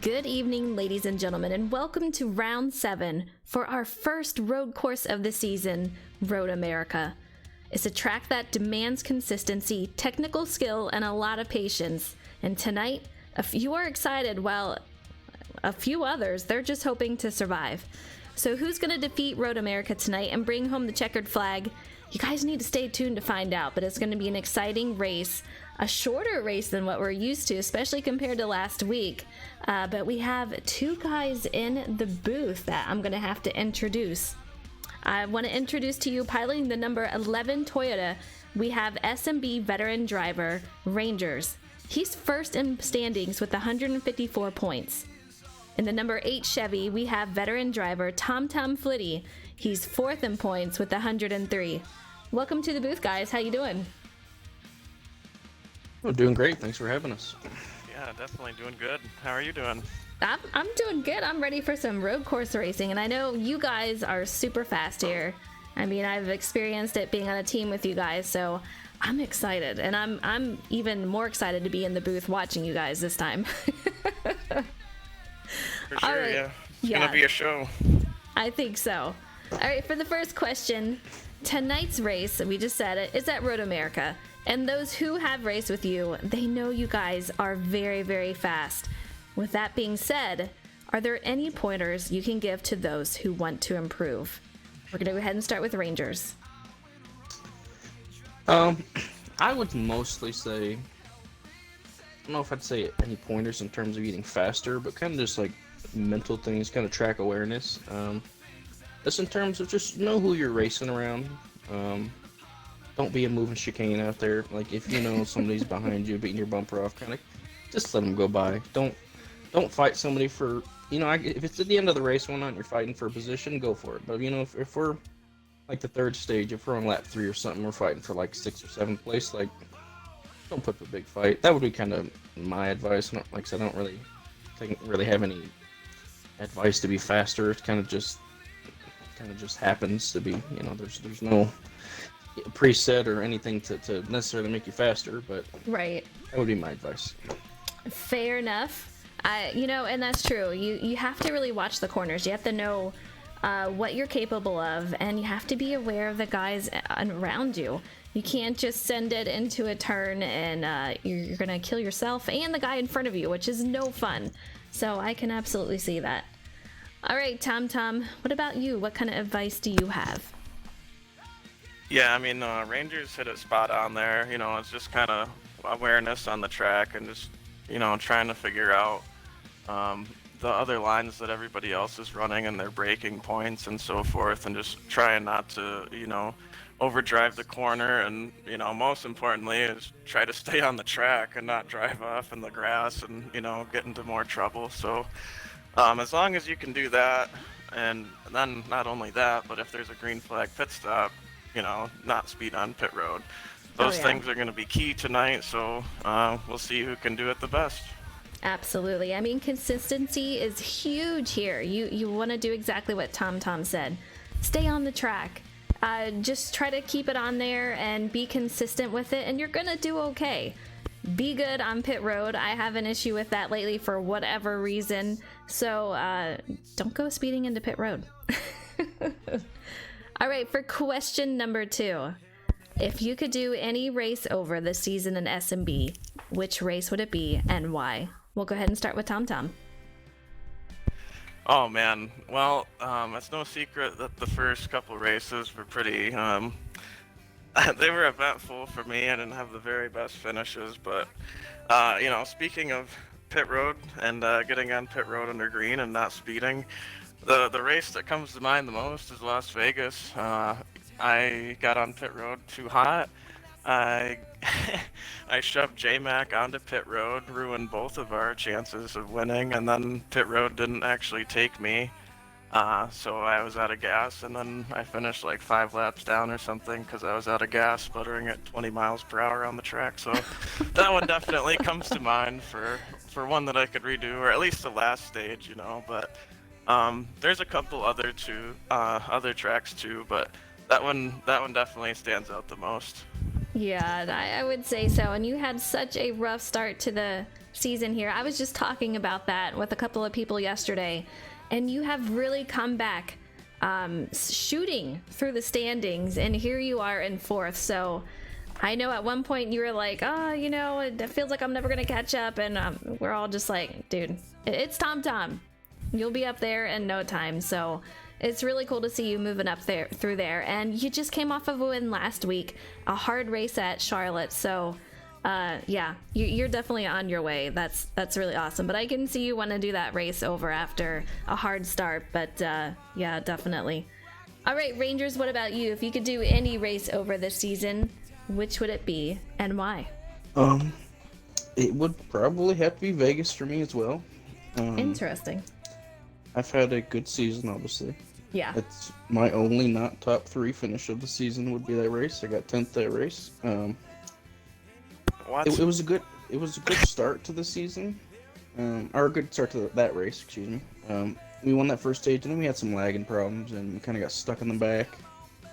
Good evening, ladies and gentlemen, and welcome to round 7 for our first road course of the season, Road America. It's a track that demands consistency, technical skill, and a lot of patience. And tonight, a few are excited while a few others, they're just hoping to survive. So who's going to defeat Road America tonight and bring home the checkered flag? You guys need to stay tuned to find out, but it's going to be an exciting race, a shorter race than what we're used to, especially compared to last week. But we have two guys in the booth that I'm going to have to introduce. I want to introduce to you, piloting the number 11 Toyota, we have SnB veteran driver, Rangers. He's first in standings with 154 points. In the number 8 Chevy, we have veteran driver, Tom Flitty. He's fourth in points with 103. Welcome to the booth, guys. How you doing? Oh, doing great. Thanks for having us. Yeah, definitely doing good. How are you doing? I'm doing good. I'm ready for some road course racing, and I know you guys are super fast here. I mean, I've experienced it being on a team with you guys, so I'm excited, and I'm even more excited to be in the booth watching you guys this time. For sure, right. yeah. It's gonna be a show. I think so. All right, for the first question, tonight's race, we just said it, is at Road America. And those who have raced with you, they know you guys are very, very fast. With that being said, are there any pointers you can give to those who want to improve? We're going to go ahead and start with Rangers. I would mostly say, I don't know if I'd say any pointers in terms of getting faster, but kind of just like mental things, kind of track awareness. Just in terms of just know who you're racing around. Don't be a moving chicane out there. Like if you know somebody's behind you beating your bumper off, kind of just let them go by. Don't fight somebody for, if it's at the end of the race one and you're fighting for a position, go for it. But if we're like the third stage, if we're on lap 3 or something, we're fighting for like 6th or 7th place, like don't put up a big fight. That would be kind of my advice. Like I said, I don't really have any advice to be faster. It kind of just happens to be. There's no preset or anything to necessarily make you faster, but right, that would be my advice. Fair enough. And that's true. You have to really watch the corners. You have to know what you're capable of, and you have to be aware of the guys around you. You can't just send it into a turn and you're gonna kill yourself and the guy in front of you, which is no fun. So I can absolutely see that. All right, Tom, what about you? What kind of advice do you have? Yeah, I mean, Rangers hit it spot on there. It's just kind of awareness on the track and just, trying to figure out the other lines that everybody else is running and their braking points and so forth, and just trying not to, overdrive the corner, and, most importantly is try to stay on the track and not drive off in the grass and, get into more trouble. So as long as you can do that, and then not only that, but if there's a green flag pit stop, not speed on pit road. Those things are going to be key tonight, so we'll see who can do it the best. Absolutely. I mean, consistency is huge here. You want to do exactly what Tom said. Stay on the track. Just try to keep it on there and be consistent with it, and you're going to do okay. Be good on pit road. I have an issue with that lately for whatever reason, so don't go speeding into pit road. All right, for question number 2. If you could do any race over this season in SnB, which race would it be and why? We'll go ahead and start with Tom. Oh man, well, it's no secret that the first couple races were pretty, they were eventful for me. I didn't have the very best finishes, but, speaking of pit road and getting on pit road under green and not speeding, the race that comes to mind the most is Las Vegas. I got on pit road too hot. I shoved J-Mac onto pit road, ruined both of our chances of winning, and then pit road didn't actually take me. So I was out of gas, and then I finished like 5 laps down or something because I was out of gas, sputtering at 20 miles per hour on the track. So that one definitely comes to mind for one that I could redo, or at least the last stage, But there's a couple other tracks too, but that one definitely stands out the most. Yeah, I would say so. And you had such a rough start to season here. I was just talking about that with a couple of people yesterday, and you have really come back shooting through the standings, and here you are in 4th. So I know at one point you were like, oh, you know, it feels like I'm never gonna catch up, and we're all just like, dude, it's Tom. You'll be up there in no time. So it's really cool to see you moving up there through there. And you just came off of a win last week, a hard race at Charlotte. So yeah, you're definitely on your way. That's really awesome. But I can see you want to do that race over after a hard start. But yeah, definitely. All right, Rangers, what about you? If you could do any race over this season, which would it be and why? It would probably have to be Vegas for me as well. Interesting. I've had a good season, obviously. Yeah. It's my only not top 3 finish of the season would be that race. I got 10th that race. It was a good start to the season, or a good start to that race. Excuse me. We won that first stage, and then we had some lagging problems, and we kind of got stuck in the back. You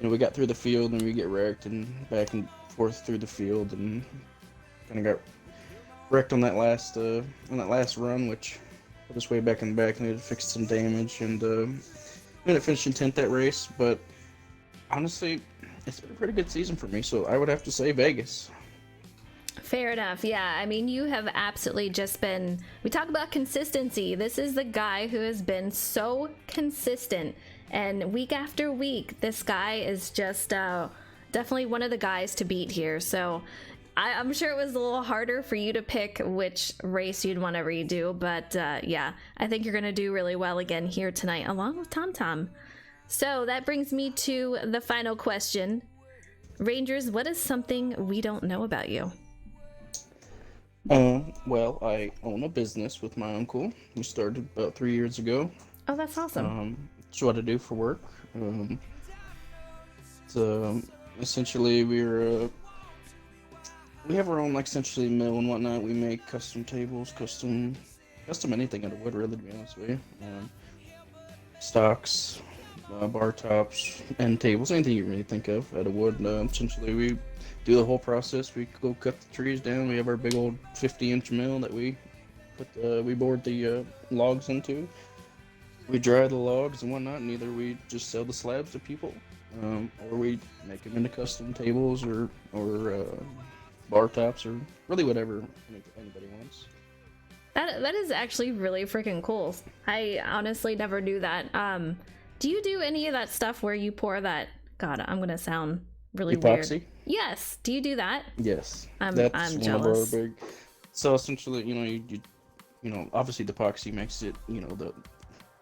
know, we got through the field, and we get wrecked, and back and forth through the field, and kind of got wrecked on that last run, which put us way back in the back, and we had to fix some damage, and we ended up finishing 10th that race. But honestly, it's been a pretty good season for me, so I would have to say Vegas. Fair enough. Yeah, I mean, you have absolutely just been, we talk about consistency. This is the guy who has been so consistent, and week after week, this guy is just definitely one of the guys to beat here. So I'm sure it was a little harder for you to pick which race you'd want to redo, but yeah, I think you're going to do really well again here tonight, along with Tom. So that brings me to the final question. Rangers, what is something we don't know about you? Well, I own a business with my uncle. We started about 3 years ago. Oh, that's awesome. It's what I do for work. Essentially we have our own, like, essentially mill and whatnot. We make custom tables, custom anything out of wood, really, to be honest with you. Stocks, bar tops, end tables, anything you really think of out of wood. Essentially we do the whole process. We go cut the trees down. We have our big old 50-inch mill that we board the logs into. We dry the logs and whatnot, and either we just sell the slabs to people, or we make them into custom tables or bar tops, or really whatever anybody wants. That is actually really freaking cool. I honestly never knew that. Do you do any of that stuff where you pour that? God, I'm gonna sound really Epoxy? weird. Yes. Do you do that? Yes. I'm That's jealous. one of our big. So essentially, you know, obviously the epoxy makes it, you know,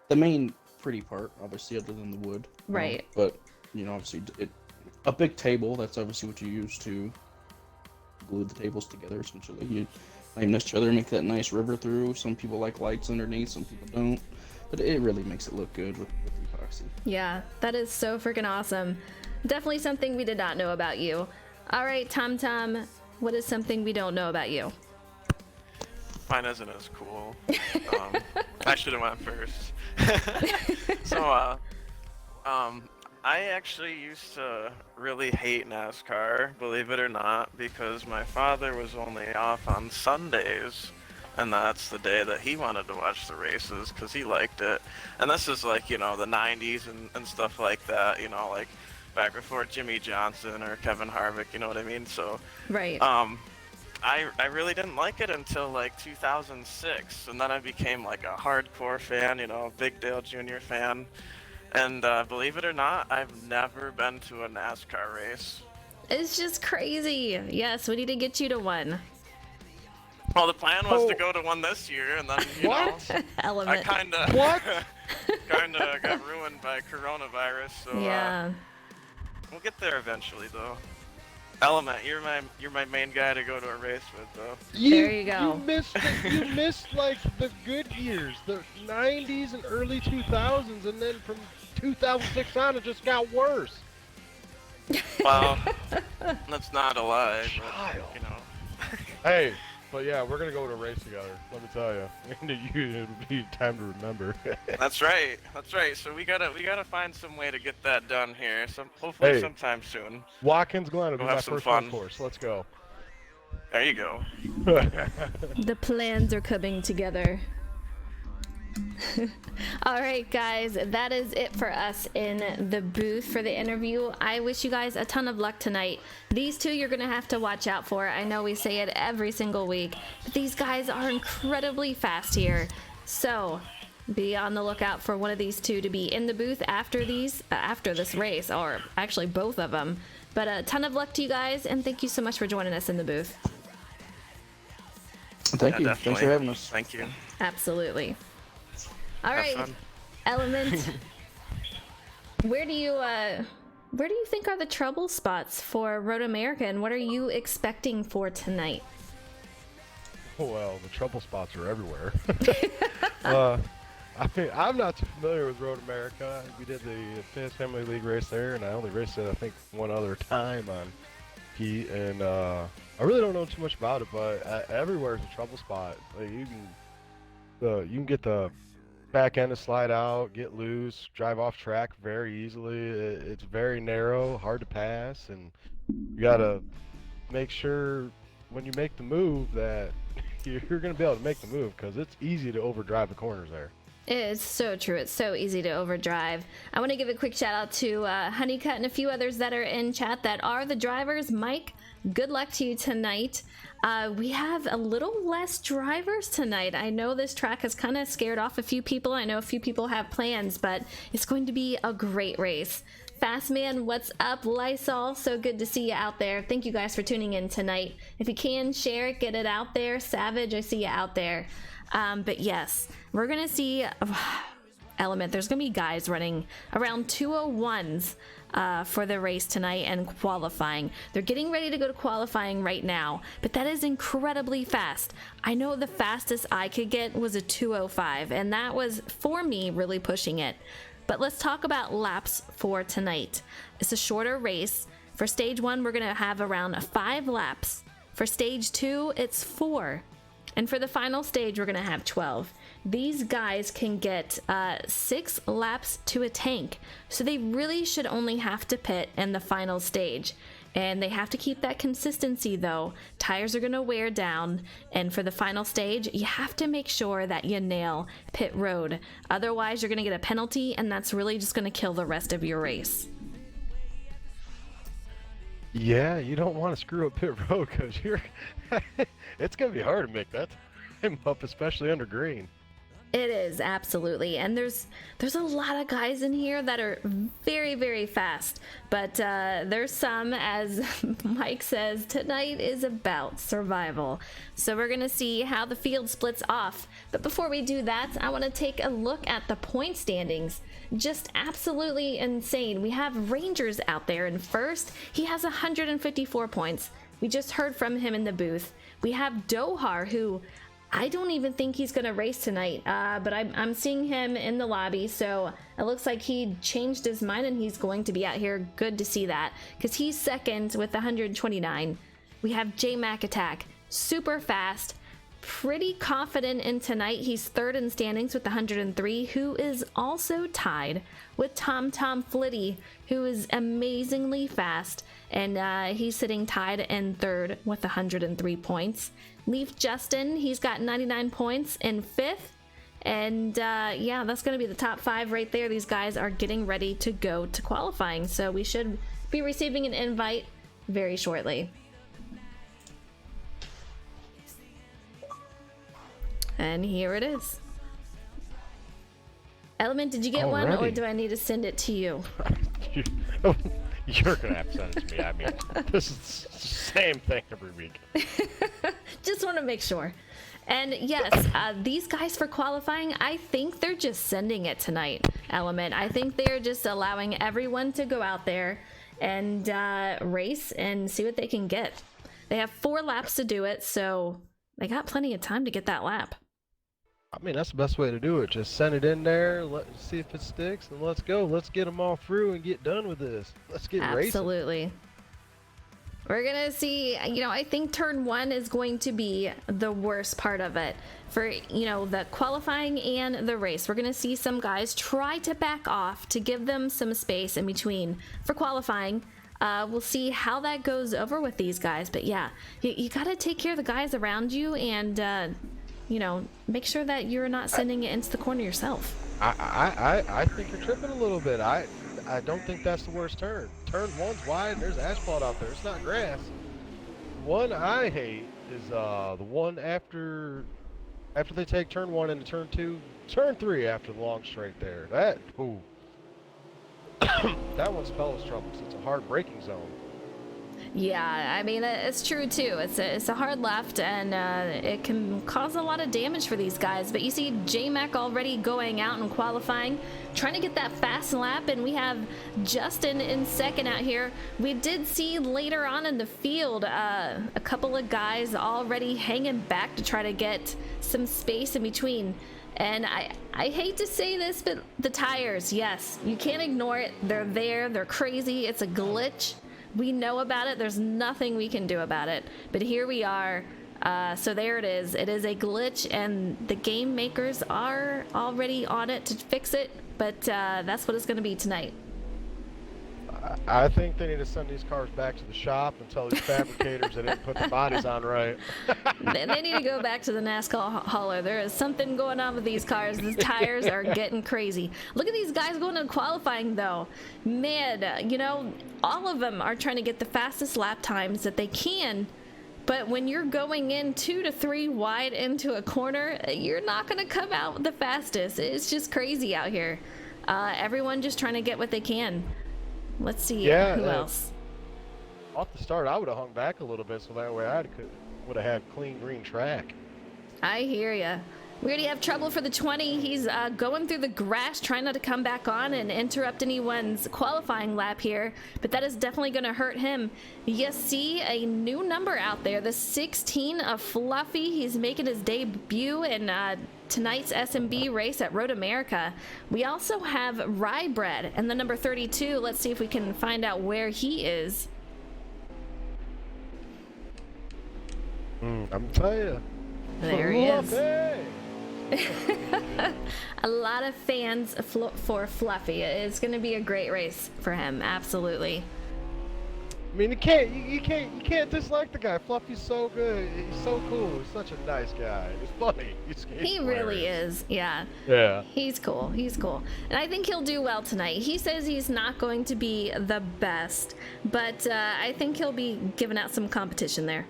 the main pretty part, obviously, other than the wood. Right. But you know, obviously, a big table. That's obviously what you use to glue the tables together. Essentially, you lay each other, make that nice river through. Some people like lights underneath. Some people don't. But it really makes it look good with epoxy. Yeah, that is so freaking awesome. Definitely something we did not know about you. All right, Tom, what is something we don't know about you? Mine isn't as cool. I should have went first. So, I actually used to really hate NASCAR, believe it or not, because my father was only off on Sundays, and that's the day that he wanted to watch the races because he liked it. And this is like, you know, the 90s and stuff like that, you know, like back before Jimmy Johnson or Kevin Harvick, you know what I mean? So, right. I really didn't like it until like 2006, and then I became like a hardcore fan, you know, a big Dale Jr. fan. And believe it or not, I've never been to a NASCAR race. It's just crazy. Yes, we need to get you to one. Well, the plan was to go to one this year, and then, you know, Element. I kind of got ruined by coronavirus. So Yeah. We'll get there eventually, though. Element, you're my main guy to go to a race with, though. There you go. You missed like the good years, the 90s and early 2000s, and then from 2006 on it just got worse. Well, that's not a lie, but, Child. you know. Hey, but yeah, we're gonna go to a race together. Let me tell you, it'll be time to remember. That's right. So we gotta find some way to get that done here. Hopefully Hey. sometime soon. Watkins Glen will be We'll my have some first fun. course. Let's go. There you go. The plans are coming together. All right, guys, that is it for us in the booth for the interview. I wish you guys a ton of luck tonight. These two you're gonna have to watch out for. I know we say it every single week, but these guys are incredibly fast here. So be on the lookout for one of these two to be in the booth after this race, or actually both of them. But a ton of luck to you guys, and thank you so much for joining us in the booth. Thank you. Thanks Definitely. for having us. Thank you. Absolutely. All Have right, fun. Element. Where do you think are the trouble spots for Road America, and what are you expecting for tonight? Well, the trouble spots are everywhere. I mean, I'm not too familiar with Road America. We did the Fizz Family League race there, and I only raced it, I think, one other time on Heat, and I really don't know too much about it, but everywhere is a trouble spot. Like, you can get the back end to slide out, get loose, drive off track very easily. It's very narrow, hard to pass, and you gotta make sure when you make the move that you're gonna be able to make the move, because it's easy to overdrive the corners there. It's so true. It's so easy to overdrive. I want to give a quick shout out to Honeycutt and a few others that are in chat that are the drivers. Mike, good luck to you tonight. We have a little less drivers tonight. I know this track has kind of scared off a few people. I know a few people have plans, but it's going to be a great race. Fastman, what's up? Lysol, so good to see you out there. Thank you guys for tuning in tonight. If you can, share it, get it out there. Savage, I see you out there. But yes, we're gonna see Element. There's gonna be guys running around 201s for the race tonight and qualifying. They're getting ready to go to qualifying right now, but that is incredibly fast. I know the fastest I could get was a 205, and that was, for me, really pushing it. But let's talk about laps for tonight. It's a shorter race. For stage 1, we're gonna have around 5 laps. For stage 2, it's 4. And for the final stage, we're gonna have 12. These guys can get 6 laps to a tank, so they really should only have to pit in the final stage. And they have to keep that consistency though. Tires are gonna wear down, and for the final stage, you have to make sure that you nail pit road. Otherwise, you're gonna get a penalty, and that's really just gonna kill the rest of your race. Yeah, you don't want to screw up pit road, because it's going to be hard to make that time up, especially under green. It is, absolutely. And there's a lot of guys in here that are very, very fast. But there's some, as Mike says, tonight is about survival. So we're going to see how the field splits off. But before we do that, I want to take a look at the point standings. Just absolutely insane. We have Rangers out there in first. He has 154 points. We just heard from him in the booth. We have Dohar, who I don't even think he's going to race tonight, but I'm seeing him in the lobby, so it looks like he changed his mind and he's going to be out here. Good to see that, because he's second with 129. We have J-Mac Attack, super fast, pretty confident in tonight. He's third in standings with 103, who is also tied with Tom Flitty, who is amazingly fast, and he's sitting tied in third with 103 points. Leaf Justin, he's got 99 points in fifth, and yeah, that's going to be the top 5 right there. These guys are getting ready to go to qualifying, so we should be receiving an invite very shortly. And here it is. Element, did you get one, or do I need to send it to you? You're gonna have to send it to me. I mean, this is the same thing every week. Just want to make sure. And yes, these guys for qualifying, I think they're just sending it tonight, Element. I think they're just allowing everyone to go out there and race and see what they can get. They have 4 laps to do it, so they got plenty of time to get that lap. I mean, that's the best way to do it. Just send it in there, let's see if it sticks, and let's go. Let's get them all through and get done with this. Let's get racing. Absolutely. We're going to see, I think turn 1 is going to be the worst part of it. For, the qualifying and the race. We're going to see some guys try to back off to give them some space in between. For qualifying, We'll see how that goes over with these guys. But yeah, you got to take care of the guys around you and, you know, make sure that you're not sending it into the corner yourself. I think you're tripping a little bit. I don't think that's the worst turn. Turn 1's wide. There's asphalt out there. It's not grass. The one I hate is the one after they take turn 1 into turn 2, turn 3 after the long straight there. That that one spells trouble. It's a hard braking zone. Yeah, I mean, it's true too. It's a hard left, and it can cause a lot of damage for these guys. But you see J-Mac already going out and qualifying, trying to get that fast lap, and we have Justin in second out here. We did see later on in the field a couple of guys already hanging back to try to get some space in between. And I hate to say this, but the tires, yes, you can't ignore it. They're there. They're crazy. It's a glitch. We know about it. There's nothing we can do about it. But here we are. So there it is. It is a glitch, and the game makers are already on it to fix it. But that's what it's going to be tonight. I think they need to send these cars back to the shop and tell these fabricators they didn't put the bodies on right. They need to go back to the NASCAR hauler. There is something going on with these cars. The tires are getting crazy. Look at these guys going to qualifying, though. Man, you know, all of them are trying to get the fastest lap times that they can. But when you're going in 2 to 3 wide into a corner, you're not going to come out the fastest. It's just crazy out here. Everyone just trying to get what they can. Let's see who else. Off the start, I would have hung back a little bit so that way I would have had clean green track. I hear ya. We already have trouble for the 20. He's going through the grass, trying not to come back on and interrupt anyone's qualifying lap here, but that is definitely going to hurt him. You see a new number out there, the 16 of Fluffy. He's making his debut in tonight's SnB race at Road America. We also have Rybread and the number 32. Let's see if we can find out where he is. I'm telling you. There he is. A lot of fans for Fluffy. It's going to be a great race for him. Absolutely. I mean, you can't dislike the guy. Fluffy's so good. He's so cool. He's such a nice guy. He's funny. He really is. Yeah. Yeah. He's cool. He's cool. And I think he'll do well tonight. He says he's not going to be the best, but I think he'll be giving out some competition there.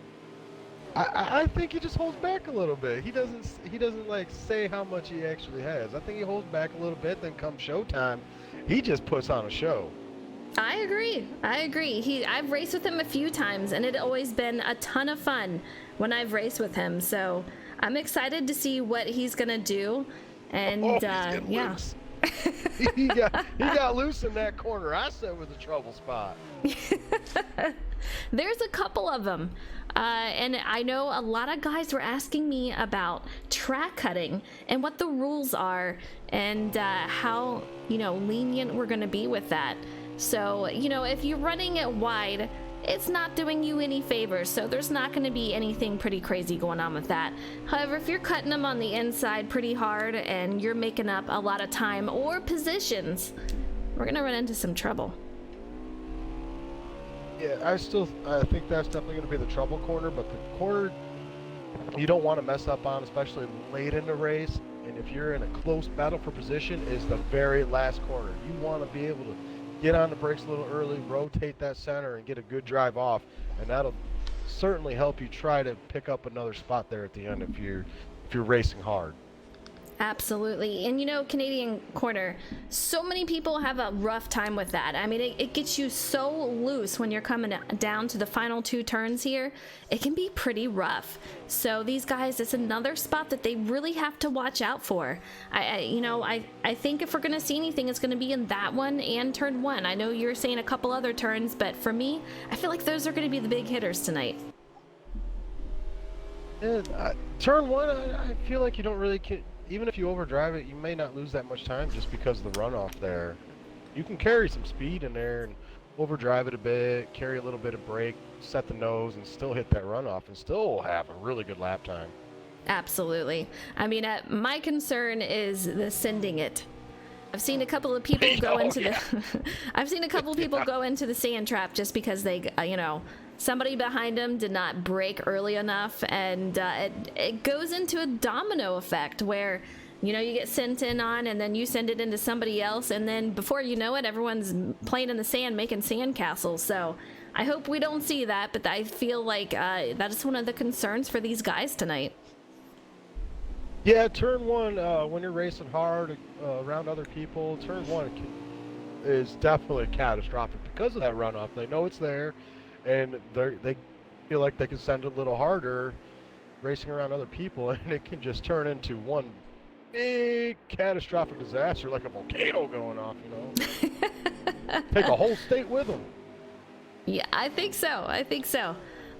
I think he just holds back a little bit. He doesn't like say how much he actually has. I think he holds back a little bit. Then come showtime, he just puts on a show. I agree. I've raced with him a few times, and it's always been a ton of fun when I've raced with him. So I'm excited to see what he's gonna do. And yeah. Loose. he got loose in that corner. I said it was a trouble spot. There's a couple of them. And I know a lot of guys were asking me about track cutting and what the rules are and how, lenient we're going to be with that. So, if you're running it wide, it's not doing you any favors. So there's not going to be anything pretty crazy going on with that. However, if you're cutting them on the inside pretty hard and you're making up a lot of time or positions, we're going to run into some trouble. Yeah, I think that's definitely going to be the trouble corner, but the corner you don't want to mess up on, especially late in the race, and if you're in a close battle for position, is the very last corner. You want to be able to get on the brakes a little early, rotate that center, and get a good drive off, and that'll certainly help you try to pick up another spot there at the end if you're racing hard. Absolutely. And Canadian corner, so many people have a rough time with that. I mean, it gets you so loose when you're coming down to the final 2 turns here. It can be pretty rough. So these guys, it's another spot that they really have to watch out for. I think if we're going to see anything, it's going to be in that one and turn 1. I know you're saying a couple other turns, but for me, I feel like those are going to be the big hitters tonight. Yeah, turn 1, I feel like you don't really... Even if you overdrive it, you may not lose that much time just because of the runoff there. You can carry some speed in there and overdrive it a bit, carry a little bit of brake, set the nose, and still hit that runoff and still have a really good lap time. Absolutely. I mean, my concern is the sending it. I've seen a couple of people go into the I've seen a couple of people go into the sand trap just because they, somebody behind them did not brake early enough, and it goes into a domino effect where, you get sent in on, and then you send it into somebody else, and then before you know it, everyone's playing in the sand, making sand castles. So I hope we don't see that, but I feel like that is one of the concerns for these guys tonight. Yeah, turn one, when you're racing hard around other people, turn one is definitely catastrophic because of that runoff. They know it's there, and they feel like they can send it a little harder racing around other people, and it can just turn into one big catastrophic disaster, like a volcano going off, Take a whole state with them. Yeah, I think so.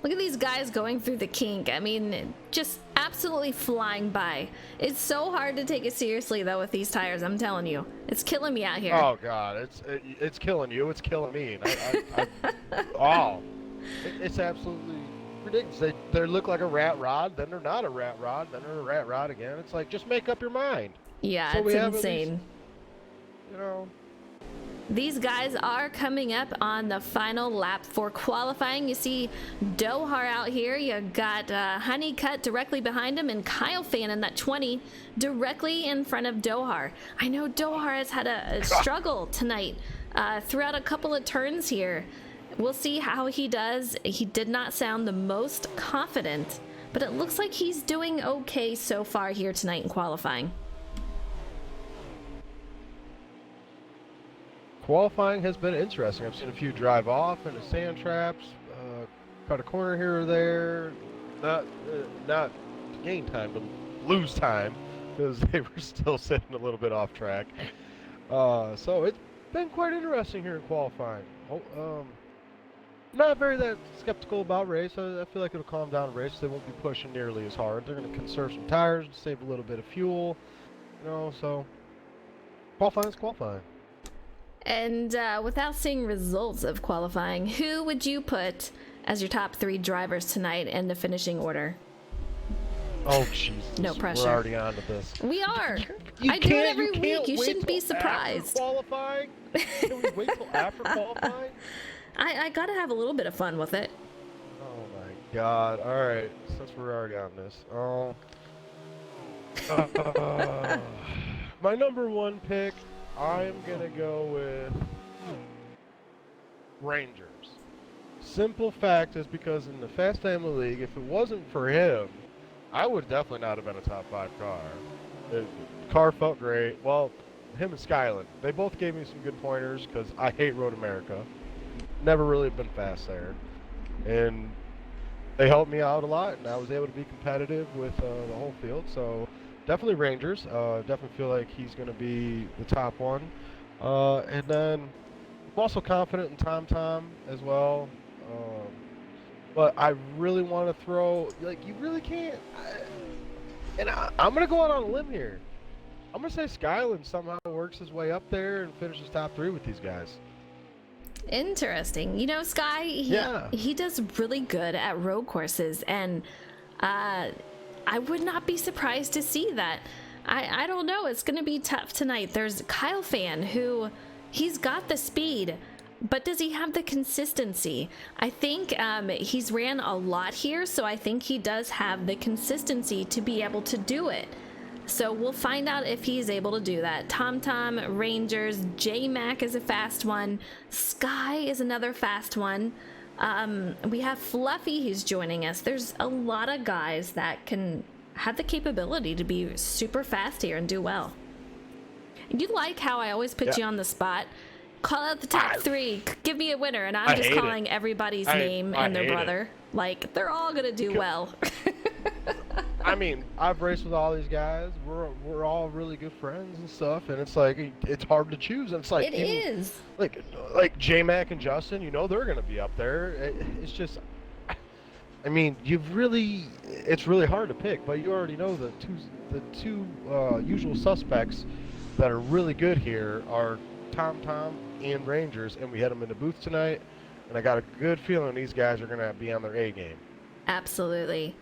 Look at these guys going through the kink. I mean, just absolutely flying by. It's so hard to take it seriously, though, with these tires. I'm telling you. It's killing me out here. Oh, God. It's killing you. It's killing me. It's absolutely ridiculous. They look like a rat rod, then they're not a rat rod, then they're a rat rod again. It's like, just make up your mind. Yeah, so it's insane. These guys are coming up on the final lap for qualifying. You see Dohar out here. You got Honeycutt directly behind him, and Kyle Fan in that 20 directly in front of Dohar. I know Dohar has had a struggle tonight throughout a couple of turns here. We'll see how he does. He did not sound the most confident, but it looks like he's doing okay so far here tonight in qualifying. Qualifying has been interesting. I've seen a few drive off into sand traps, cut a corner here or there. Not to gain time, but lose time, because they were still sitting a little bit off track. So it's been quite interesting here in qualifying. Not very that skeptical about race. I feel like it'll calm down the race. They won't be pushing nearly as hard. They're going to conserve some tires, save a little bit of fuel. So qualifying is qualifying. And without seeing results of qualifying, who would you put as your top 3 drivers tonight in the finishing order? Oh, Jesus. No pressure. We're already on to this. We are. I do it every week. You shouldn't be surprised. Qualifying? Can we wait till after qualifying? I gotta have a little bit of fun with it. Oh, my God. All right. Since we're already on this. My number 1 pick, I'm going to go with Rangers. Simple fact is because in the Fast Family League, if it wasn't for him, I would definitely not have been a top 5 car. The car felt great. Well, him and Skyland, they both gave me some good pointers because I hate Road America. Never really been fast there. And they helped me out a lot, and I was able to be competitive with the whole field. So definitely Rangers. Definitely feel like he's going to be the top one. And then I'm also confident in Tom as well. But I really want to throw, you really can't. I'm going to go out on a limb here. I'm going to say Skyland somehow works his way up there and finishes top 3 with these guys. Interesting. Sky, he does really good at road courses, and I would not be surprised to see that. I don't know. It's going to be tough tonight. There's Kyle Fan, who he's got the speed, but does he have the consistency? I think he's ran a lot here, so I think he does have the consistency to be able to do it. So we'll find out if he's able to do that. TomTom, Rangers, J-Mac is a fast one. Sky is another fast one. We have Fluffy who's joining us. There's a lot of guys that can have the capability to be super fast here and do well. You like how I always put you on the spot? Call out the top 3. Give me a winner, and I'm just calling everybody's name and their brother. They're all going to do well. I mean, I've raced with all these guys. We're all really good friends and stuff, and it's like it's hard to choose. And it's like it is like J-Mac and Justin. They're gonna be up there. It's just, I mean, it's really hard to pick. But you already know the two usual suspects that are really good here are TomTom and Rangers, and we had them in the booth tonight. And I got a good feeling these guys are gonna be on their A game. Absolutely.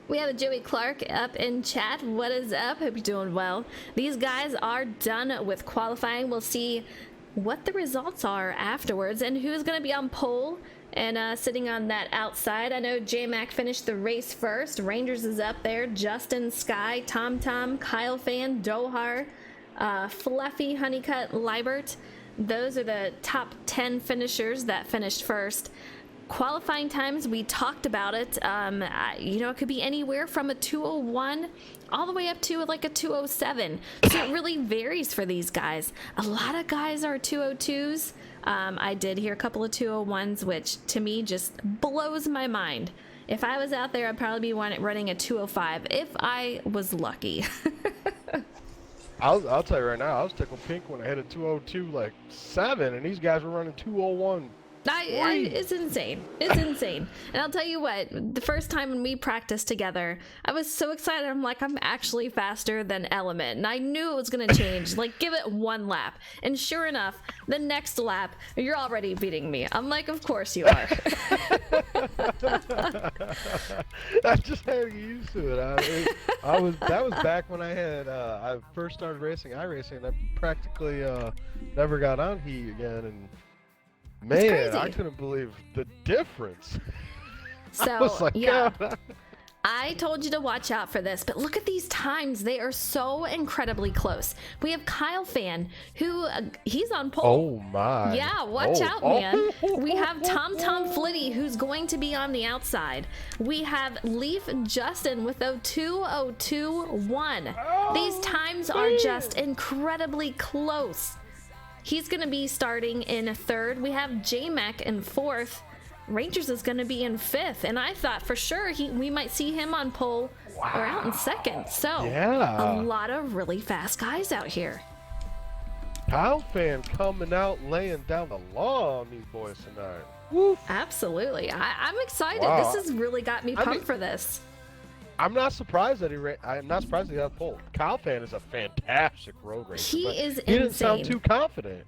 We have Joey Clark up in chat. What is up? Hope you're doing well. These guys are done with qualifying. We'll see what the results are afterwards and who's going to be on pole and sitting on that outside. I know J-Mac finished the race first. Rangers is up there. Justin, Sky, Tom Tom, Kyle Fan, Dohar, Fluffy, Honeycutt, Libert. Those are the top 10 finishers that finished first. Qualifying times, we talked about it. You know, it could be anywhere from a 2:01 all the way up to like a 2:07. So it really varies for these guys. A lot of guys are 2:02s. I did hear a couple of 2:01s, which to me just blows my mind. If I was out there, I'd probably be running a 2:05 if I was lucky. I'll tell you right now, I was tickled pink when I hit a 2:02 like 7, and these guys were running 2:01. It's insane. It's insane. And I'll tell you what, the first time when we practiced together, I was so excited. I'm like, I'm actually faster than Element. And I knew it was going to change. Like, give it one lap. And sure enough, the next lap, you're already beating me. I'm like, of course you are. I just had to get used to it. That was back when I first started racing iRacing. I practically never got on heat again, and man, I couldn't believe the difference. So, I was like, yeah. God. I told you to watch out for this, but look at these times. They are so incredibly close. We have Kyle Fan, who he's on pole. Oh, my. Yeah, watch out, man. We have Tom Tom Flitty, who's going to be on the outside. We have Leaf Justin with a 2:02.1. These times are just incredibly close. He's going to be starting in third. We have J-Mac in fourth. Rangers is going to be in fifth. And I thought for sure we might see him on pole or out in second. So yeah, a lot of really fast guys out here. Kyle Fan coming out, laying down the law on these boys tonight. Woof. Absolutely. I'm excited. Wow. This has really got me pumped for this. I'm not surprised that I'm not surprised that he got pole. Kyle Fan is a fantastic road racer. He is He didn't insane. sound too confident.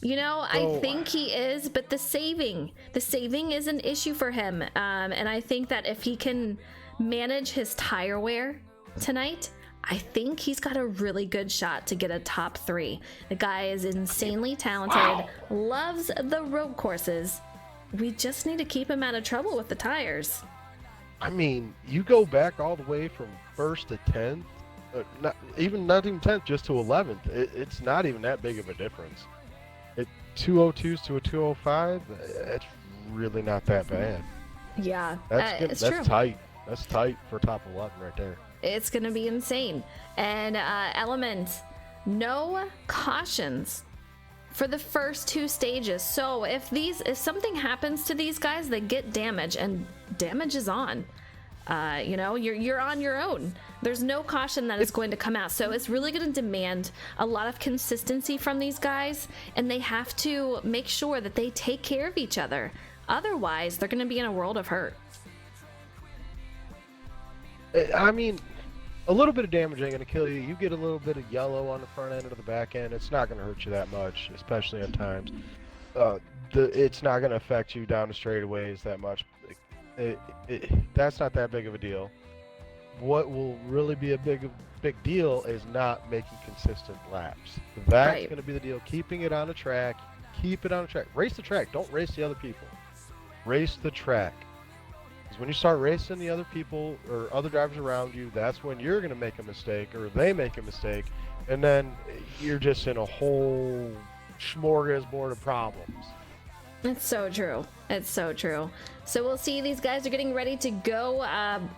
You know, I think he is, but the saving is an issue for him. And I think that if he can manage his tire wear tonight, I think he's got a really good shot to get a top 3. The guy is insanely talented, loves the road courses. We just need to keep him out of trouble with the tires. I mean, you go back all the way from 1st to 10th, not even 10th, just to 11th. It's not even that big of a difference. 2:02s to a 2:05, it's really not that bad. Yeah, That's good. it's That's true. Tight. That's tight for top 11 right there. It's going to be insane. And Element, no cautions for the first 2 stages. So if something happens to these guys, they get damage, and damage is on. You know, you're on your own. There's no caution that is going to come out. So it's really going to demand a lot of consistency from these guys, and they have to make sure that they take care of each other. Otherwise, they're going to be in a world of hurt. I mean, a little bit of damage ain't going to kill you. You get a little bit of yellow on the front end or the back end. It's not going to hurt you that much, especially at times. It's not going to affect you down the straightaways that much. That's not that big of a deal. What will really be a big deal is not making consistent laps. That's going to be the deal. Keeping it on the track. Keep it on the track. Race the track. Don't race the other people. Race the track. Because when you start racing the other people or other drivers around you, that's when you're going to make a mistake or they make a mistake. And then you're just in a whole smorgasbord of problems. It's so true. It's so true. So we'll see. These guys are getting ready to go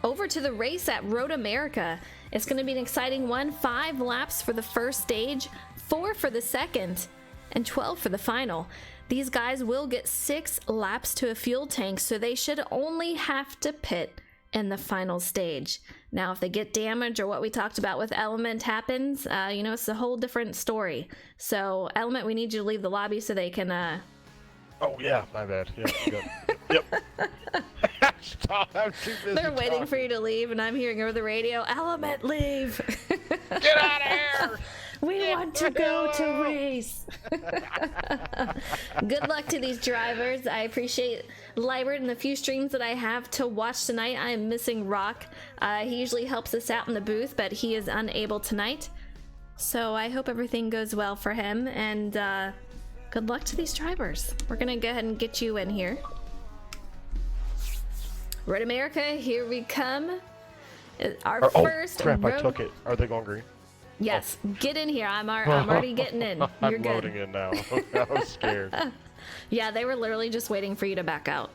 over to the race at Road America. It's going to be an exciting one. 5 laps for the first stage, 4 for the second, and 12 for the final. These guys will get 6 laps to a fuel tank, so they should only have to pit in the final stage. Now, if they get damage or what we talked about with Element happens, you know, it's a whole different story. So, Element, we need you to leave the lobby so they can... Oh, yeah, my bad. Yep. I'm too busy They're waiting talking. for you to leave, and I'm hearing over the radio, Element, leave. Get out of here! We want to go to race. Good luck to these drivers. I appreciate Libert and the few streams that I have to watch tonight. I am missing Rock. He usually helps us out in the booth, but he is unable tonight. So I hope everything goes well for him, and good luck to these drivers. We're gonna go ahead and get you in here. Road America, here we come. Our first. Oh crap! road... I took it. Are they going green? Yes, get in here. I'm already getting in. You're I'm good. loading in now. I was scared. Yeah, they were literally just waiting for you to back out.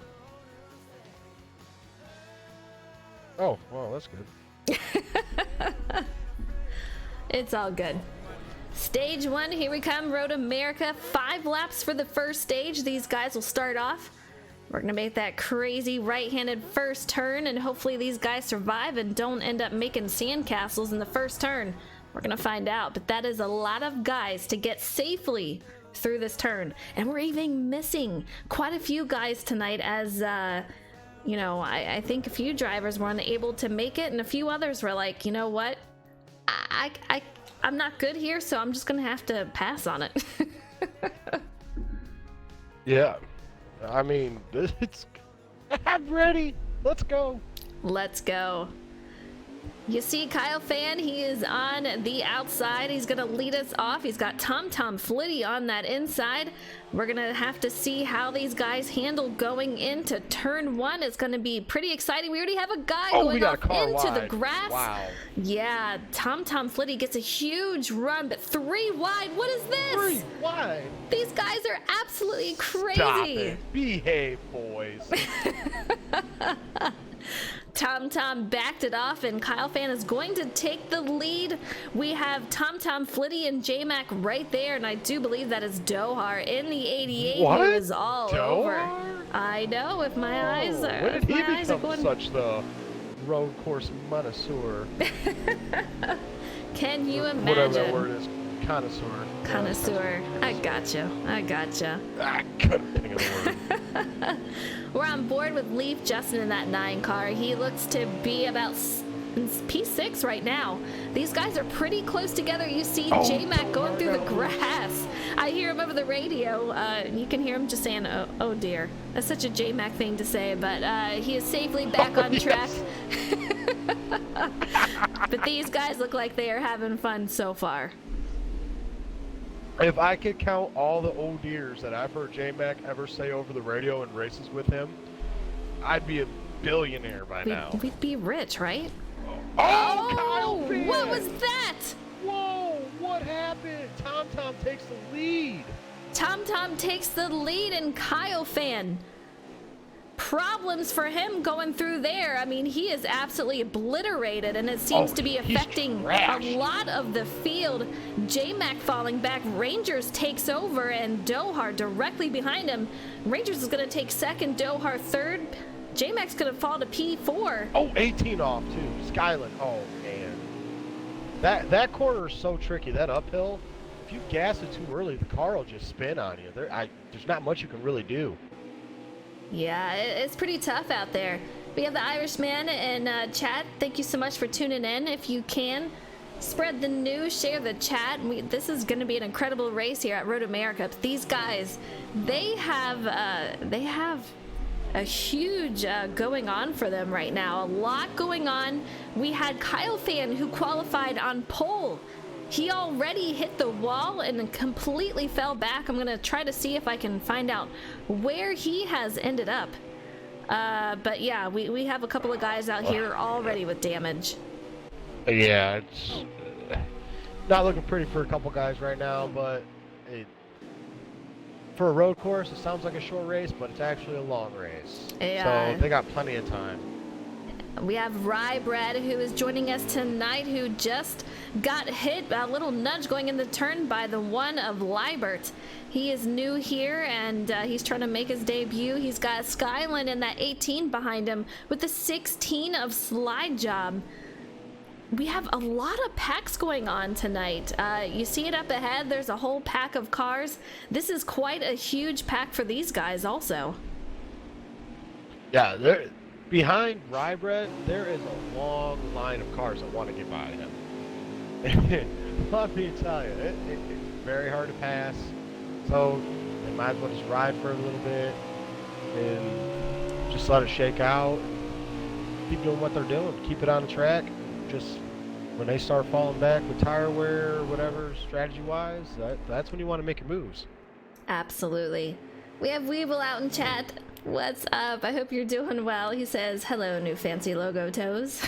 Oh, well, that's good. It's all good. Stage 1, here we come. Road America. 5 laps for the first stage. These guys will start off. We're gonna make that crazy right-handed first turn, and hopefully these guys survive and don't end up making sandcastles in the first turn. We're gonna find out, but that is a lot of guys to get safely through this turn. And we're even missing quite a few guys tonight, as you know, I think a few drivers were unable to make it, and a few others were like, you know what, I'm not good here, so I'm just gonna have to pass on it. Yeah. I mean, I'm ready. Let's go. Let's go. You see Kyle Fan, he is on the outside. He's gonna lead us off. He's got Tom Flitty on that inside. We're gonna have to see how these guys handle going into turn 1. It's gonna be pretty exciting. We already have a guy going off into the grass. Wow. Yeah, Tom Flitty gets a huge run, but 3 wide. What is this? 3 wide. These guys are absolutely crazy. Stop it. Behave, boys. Tom backed it off, and Kyle Fan is going to take the lead. We have Tom Flitty and J-Mac right there, and I do believe that is Dohar in the 88. What? Who is all over. Dohar? I know, if my eyes are, When did he become going... such the road course connoisseur? Can you imagine? Whatever that word is. Connoisseur. Connoisseur. I gotcha. I couldn't think of the word. We're on board with Leaf Justin in that 9 car. He looks to be about P6 right now. These guys are pretty close together. You see J-Mac going through the grass. I hear him over the radio. You can hear him just saying, oh dear. That's such a J-Mac thing to say, but he is safely back on track. But these guys look like they are having fun so far. If I could count all the old deers that I've heard J-Mac ever say over the radio in races with him, I'd be a billionaire by now. We'd be rich, right? Oh, Kyle Fan! What was that? Whoa, what happened? Tom takes the lead. Tom takes the lead, and Kyle Fan. Problems for him going through there. I mean, he is absolutely obliterated, and it seems to be affecting a lot of the field. J-Mac falling back. Rangers takes over, and Dohar directly behind him. Rangers is going to take second, Dohar third. J-Mac's going to fall to P4. Oh, 18 off, too. Skyland. Oh, man. That corner is so tricky. That uphill, if you gas it too early, the car will just spin on you. There's not much you can really do. Yeah, it's pretty tough out there. We have the Irishman in chat. Thank you so much for tuning in. If you can, spread the news, share the chat. This is going to be an incredible race here at Road America. These guys, they have a huge going on for them right now. A lot going on. We had Kyle Fan, who qualified on pole. He already hit the wall and completely fell back. I'm gonna try to see if I can find out where he has ended up. But yeah, we have a couple of guys out here already with damage. Yeah, it's not looking pretty for a couple guys right now, but for a road course, it sounds like a short race, but it's actually a long race. Yeah. So they got plenty of time. We have Rye Bread, who is joining us tonight, who just got hit, a little nudge going in the turn by the one of Libert. He is new here, and he's trying to make his debut. He's got Skyland in that 18 behind him with the 16 of Slide Job. We have a lot of packs going on tonight. You see it up ahead. There's a whole pack of cars. This is quite a huge pack for these guys also. Yeah, behind Rye Bread, there is a long line of cars that want to get by him. let me tell you, it's very hard to pass. So they might as well just ride for a little bit and just let it shake out. Keep doing what they're doing. Keep it on the track. Just when they start falling back with tire wear or whatever, strategy-wise, that's when you want to make your moves. Absolutely. We have Weevil out in chat. What's up? I hope you're doing well. He says, hello, new fancy logo toes.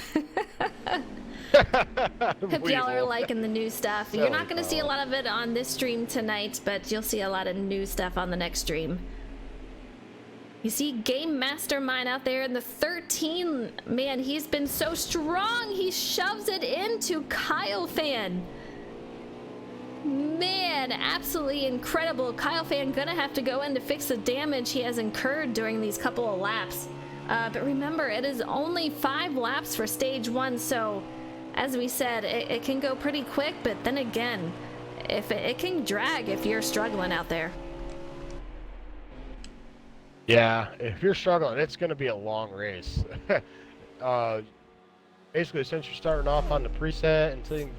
Hope y'all are liking the new stuff. You're not going to see a lot of it on this stream tonight, but you'll see a lot of new stuff on the next stream. You see Game Mastermind out there in the 13. Man, he's been so strong. He shoves it into Kyle Fan. Man, absolutely incredible. Kyle Fan gonna have to go in to fix the damage he has incurred during these couple of laps. But remember, it is only 5 laps for stage 1, so as we said, it can go pretty quick, but then again, if it can drag if you're struggling out there. Yeah, if you're struggling, it's going to be a long race. Basically, since you're starting off on the preset until you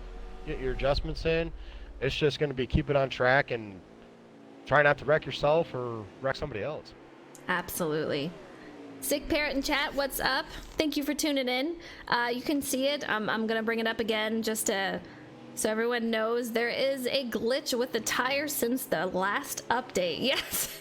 get your adjustments in, it's just going to be keep it on track and try not to wreck yourself or wreck somebody else. Absolutely. Sick Parrot in chat, what's up? Thank you for tuning in. You can see it. I'm going to bring it up again just to... so everyone knows there is a glitch with the tire since the last update. Yes.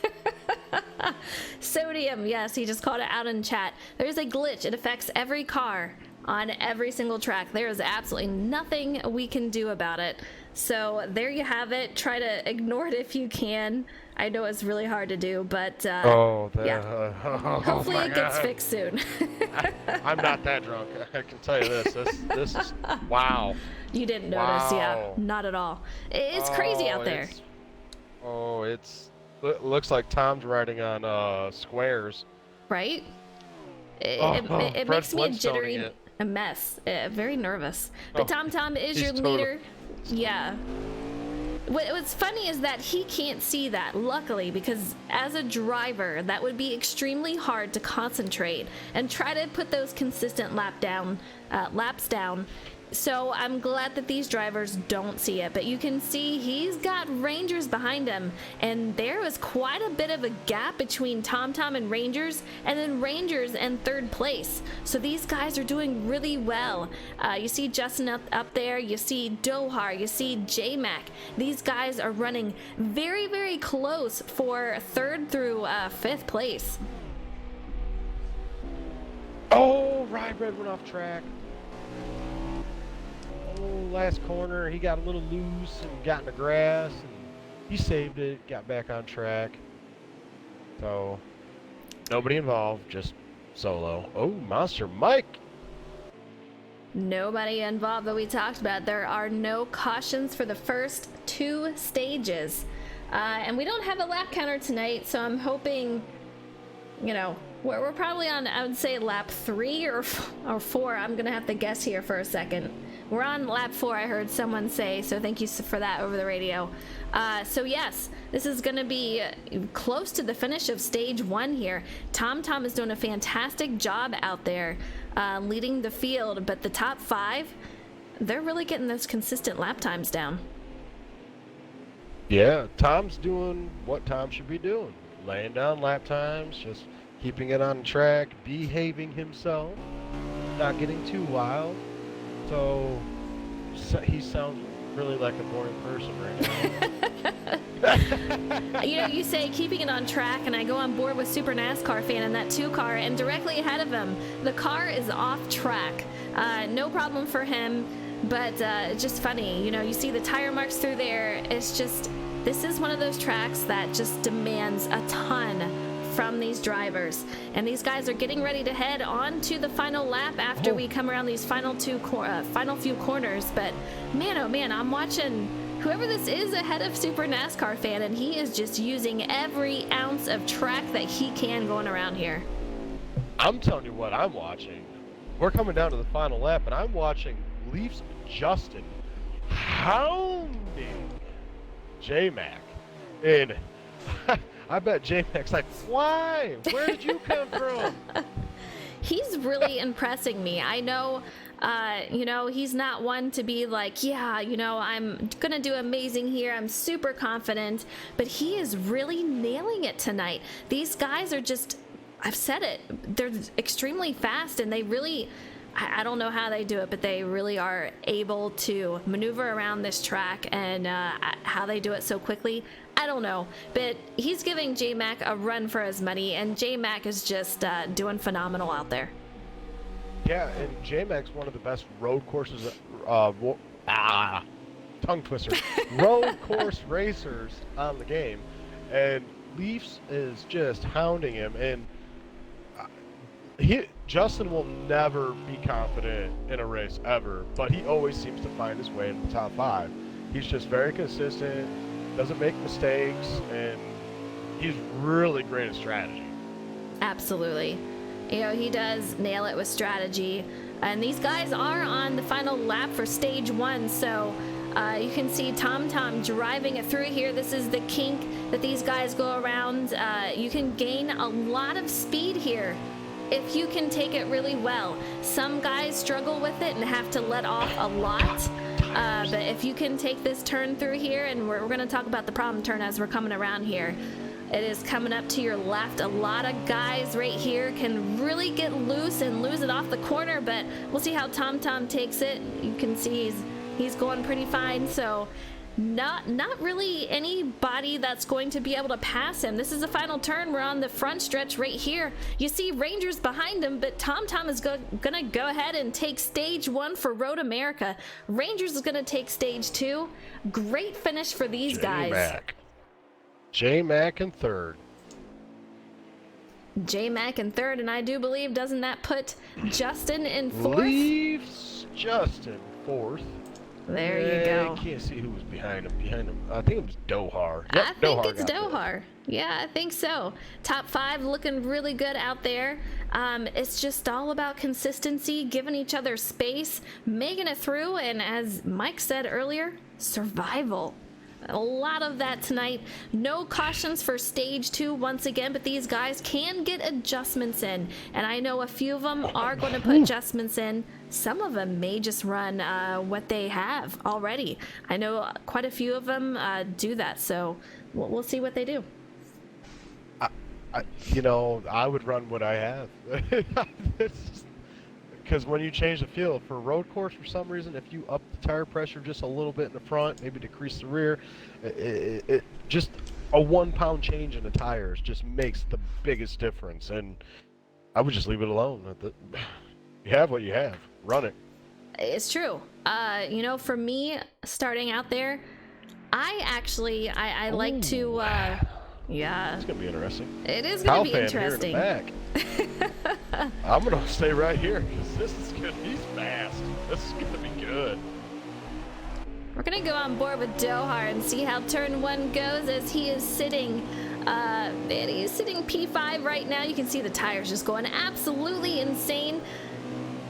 Sodium, yes, he just called it out in chat. There's a glitch. It affects every car on every single track. There is absolutely nothing we can do about it. So there you have it. Try to ignore it if you can. I know it's really hard to do, but yeah. Hopefully it gets fixed soon. I'm not that drunk. I can tell you this. This is wow. You didn't notice, yeah? Not at all. It's crazy out there. It looks like Tom's riding on squares. Right? It makes me a jittery a mess. Very nervous. But Tom is your leader. Yeah. What's funny is that he can't see that, luckily, because as a driver, that would be extremely hard to concentrate and try to put those consistent laps down. So I'm glad that these drivers don't see it, but you can see he's got Rangers behind him, and there was quite a bit of a gap between Tom and Rangers, and then Rangers in 3rd place. So these guys are doing really well. You see Justin up there, you see Dohar, you see J-Mac. These guys are running very, very close for 3rd through 5th place. Oh, Rybread went off track. Last corner, he got a little loose and got in the grass, and he saved it, got back on track. So, nobody involved, just solo. Oh, Monster Mike! Nobody involved that we talked about. There are no cautions for the first 2 stages. And we don't have a lap counter tonight, so I'm hoping, you know, we're probably on, I would say, lap 3 or 4. I'm going to have to guess here for a second. We're on lap 4, I heard someone say, so thank you for that over the radio. So yes, this is going to be close to the finish of stage 1 here. Tom is doing a fantastic job out there leading the field, but the top 5, they're really getting those consistent lap times down. Yeah, Tom's doing what Tom should be doing. Laying down lap times, just keeping it on track, behaving himself, not getting too wild. So he sounds really like a boring person right now. You know, you say keeping it on track, and I go on board with Super NASCAR Fan in that 2 car, and directly ahead of him, the car is off track. No problem for him, but it's just funny. You know, you see the tire marks through there. It's just, this is one of those tracks that just demands a ton from these drivers, and these guys are getting ready to head on to the final lap after we come around these final few corners. But man, oh man, I'm watching whoever this is ahead of Super NASCAR Fan, and he is just using every ounce of track that he can going around here. I'm telling you what I'm watching. We're coming down to the final lap, and I'm watching Leafs Justin hounding J-Mac, and I bet J-Mac's like, why? Where did you come from? He's really impressing me. I know You know, he's not one to be like, yeah, you know, I'm gonna do amazing here, I'm super confident, but he is really nailing it tonight. These guys are just, I've said it, they're extremely fast, and they really, I don't know how they do it, but they really are able to maneuver around this track, and how they do it so quickly, I don't know. But he's giving J-Mac a run for his money, and J-Mac is just doing phenomenal out there. Yeah, and J-Mac's one of the best road courses, tongue twister, road course racers on the game, and Leafs is just hounding him, and Justin will never be confident in a race ever, but he always seems to find his way in the top 5. He's just very consistent, doesn't make mistakes, and he's really great at strategy. Absolutely. You know, he does nail it with strategy. And these guys are on the final lap for stage 1, so you can see TomTom driving it through here. This is the kink that these guys go around. You can gain a lot of speed here if you can take it really well. Some guys struggle with it and have to let off a lot. But if you can take this turn through here, and we're going to talk about the problem turn as we're coming around here. It is coming up to your left. A lot of guys right here can really get loose and lose it off the corner, but we'll see how TomTom takes it. You can see he's going pretty fine, so not really anybody that's going to be able to pass him. This is the final turn. We're on the front stretch right here. You see Rangers behind him, but TomTom is gonna go ahead and take stage 1 for Road America. Rangers is gonna take stage 2. Great finish for these guys. J-Mac in third. J-Mac in third, and I do believe, doesn't that put Justin in fourth? Leaves Justin fourth. There you go. I can't see who was behind him. I think it was Dohar. Yep, I think Dohar it's Dohar. Yeah, I think so. Top 5 looking really good out there. It's just all about consistency, giving each other space, making it through, and as Mike said earlier, survival. A lot of that tonight. No cautions for stage 2 once again, but these guys can get adjustments in, and I know a few of them are going to put adjustments in. Some of them may just run what they have already. I know quite a few of them do that, so we'll see what they do. I would run what I have. Because when you change the field for a road course, for some reason, if you up the tire pressure just a little bit in the front, maybe decrease the rear, it just a 1 pound change in the tires just makes the biggest difference. And I would just leave it alone. You have what you have. Run it. It's true. You know, for me, starting out there, I like to. Yeah. It's gonna be interesting. It is gonna be interesting. Here in the back. I'm gonna stay right here because this is good. He's fast. This is gonna be good. We're gonna go on board with Dohar and see how turn 1 goes as he is sitting. He's sitting P5 right now. You can see the tires just going absolutely insane.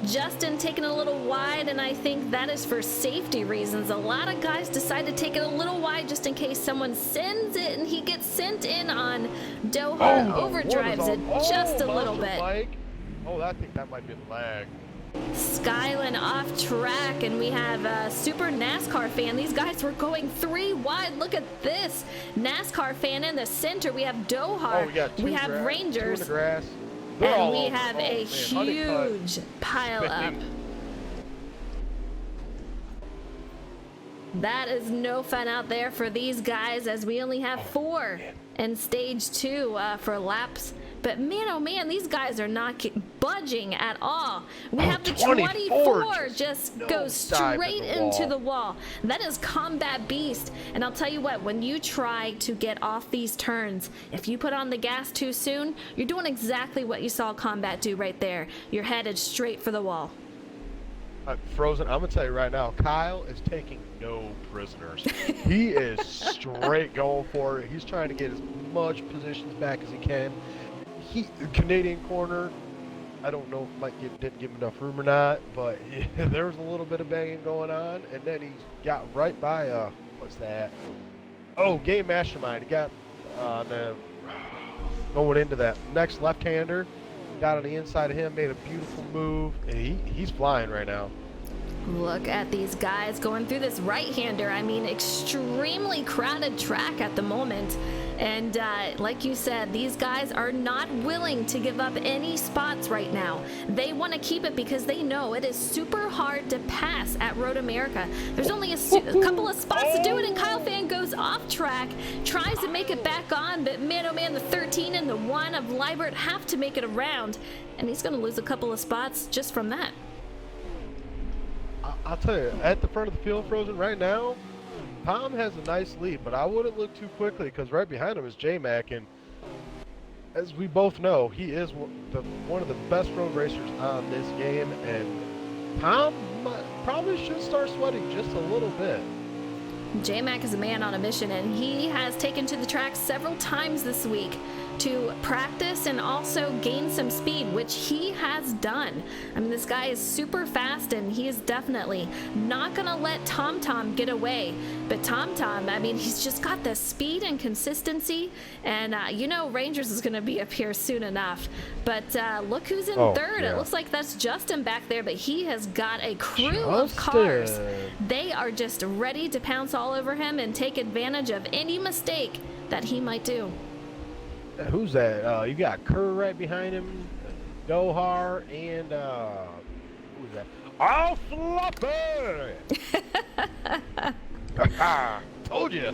Justin taking a little wide, and I think that is for safety reasons. A lot of guys decide to take it a little wide just in case someone sends it and he gets sent in on. Dohar overdrives it just a little bit. I think that might be the lag. Skyline off track, and we have a super NASCAR fan. These guys were going 3 wide. Look at this. NASCAR fan in the center. We have Dohar. We have Rangers. 2 in the grass. And we have a huge pile up. That is no fun out there for these guys, as we only have 4 in stage 2 for laps. But man, oh man, these guys are not budging at all. We have the 24 just goes straight into the wall. That is Combat Beast. And I'll tell you what, when you try to get off these turns, if you put on the gas too soon, you're doing exactly what you saw Combat do right there. You're headed straight for the wall. Frozen, I'm going to tell you right now, Kyle is taking no prisoners. He is straight going for it. He's trying to get as much positions back as he can. Canadian corner, I don't know if Mike didn't give him enough room or not, but there was a little bit of banging going on, and then he got right by, what's that? Oh, Game Mastermind. He got going into that next left-hander, got on the inside of him, made a beautiful move, and he's flying right now. Look at these guys going through this right-hander. I mean, extremely crowded track at the moment. And like you said, these guys are not willing to give up any spots right now. They want to keep it because they know it is super hard to pass at Road America. There's only a couple of spots to do it, and Kyle Fan goes off track, tries to make it back on, but man, oh man, the 13 and the 1 of Liebert have to make it around, and he's going to lose a couple of spots just from that. I'll tell you, at the front of the field, Frozen, right now, Tom has a nice lead, but I wouldn't look too quickly because right behind him is J-Mac, and as we both know, he is one of the best road racers on this game, and Tom probably should start sweating just a little bit. J-Mac is a man on a mission, and he has taken to the track several times this week to practice and also gain some speed, which he has done. I mean, this guy is super fast, and he is definitely not going to let Tom Tom get away. But Tom Tom, I mean, he's just got the speed and consistency, and you know Rangers is going to be up here soon enough. But look who's in third. Yeah. It looks like that's Justin back there, but he has got a crew of cars. They are just ready to pounce all over him and take advantage of any mistake that he might do. Who's that? You got Kerr right behind him, Dohar, and who's that? Oh, Floppy! Told you.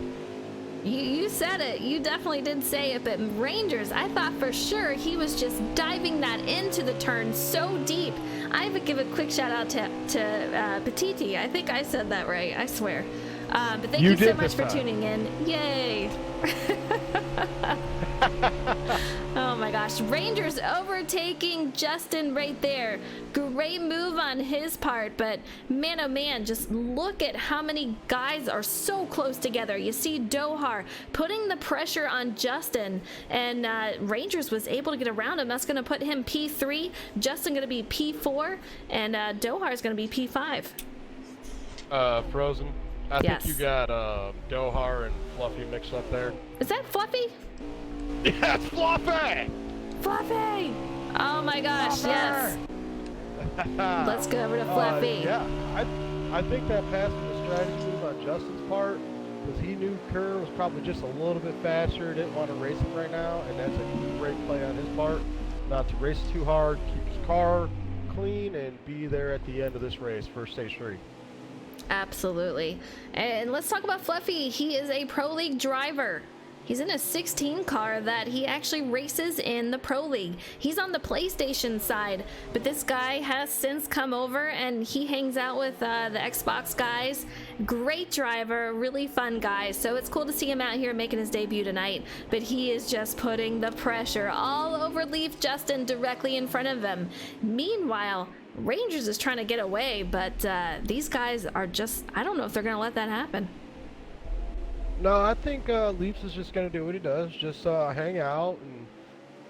You said it. You definitely did say it. But Rangers, I thought for sure he was just diving that into the turn so deep. I would give a quick shout out to Petiti. I think I said that right. I swear. But thank you so much for tuning in. Yay! Oh my gosh, Rangers overtaking Justin right there. Great move on his part, but man oh man, just look at how many guys are so close together. You see Dohar putting the pressure on Justin, and Rangers was able to get around him. That's going to put him P3, Justin going to be P4, and Dohar is going to be P5. Frozen, I think you got Dohar and Fluffy mixed up there. Is that Fluffy? Yeah, it's Fluffy! Fluffy! Oh my gosh, Fluffy! yes. Let's go over to Fluffy. Yeah, I think that pass was a strategy move on Justin's part because he knew Kerr was probably just a little bit faster, didn't want to race him right now, and that's a great play on his part. Not to race too hard, keep his car clean, and be there at the end of this race for stage 3. Absolutely. And let's talk about Fluffy. He is a Pro League driver. He's in a 16 car that he actually races in the Pro League. He's on the PlayStation side, but this guy has since come over and he hangs out with the Xbox guys. Great driver, really fun guy. So it's cool to see him out here making his debut tonight, but he is just putting the pressure all over Leaf Justin directly in front of him. Meanwhile, Rangers is trying to get away, but these guys are just, I don't know if they're going to let that happen. No, I think Leafs is just going to do what he does, just hang out and